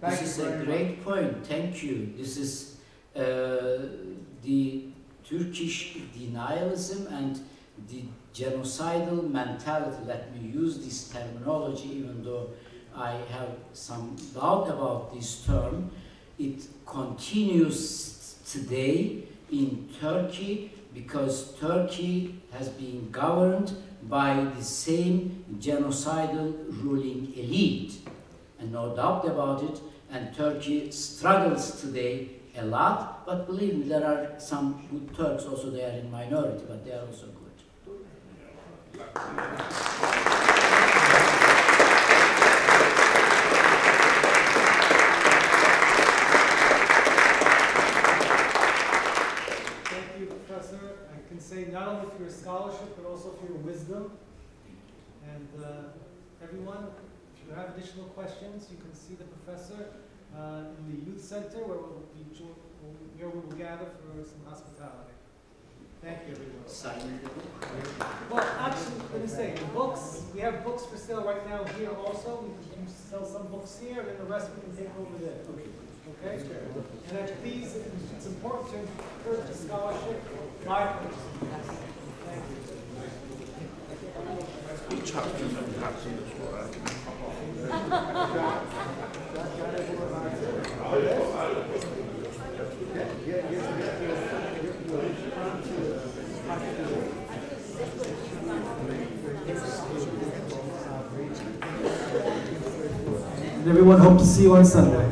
Thank you very much. This is a great point. Thank you. This is the Turkish denialism and the genocidal mentality. Let me use this terminology, even though I have some doubt about this term. It continues today in Turkey because Turkey has been governed by the same genocidal ruling elite. And no doubt about it, and Turkey struggles today a lot, but believe me, there are some good Turks also. They are in minority, but they are also good. Thank you, Professor. I can say not only for your scholarship, but also for your wisdom. And everyone, if you have additional questions, you can see the professor in the youth center where we will gather for some hospitality. Thank you, everyone. Well, actually, let me say, the books, we have books for sale right now here also. We can sell some books here, and the rest we can take over there. Okay? And please, it's important to encourage the scholarship. Thank And everyone, hope to see you on Sunday.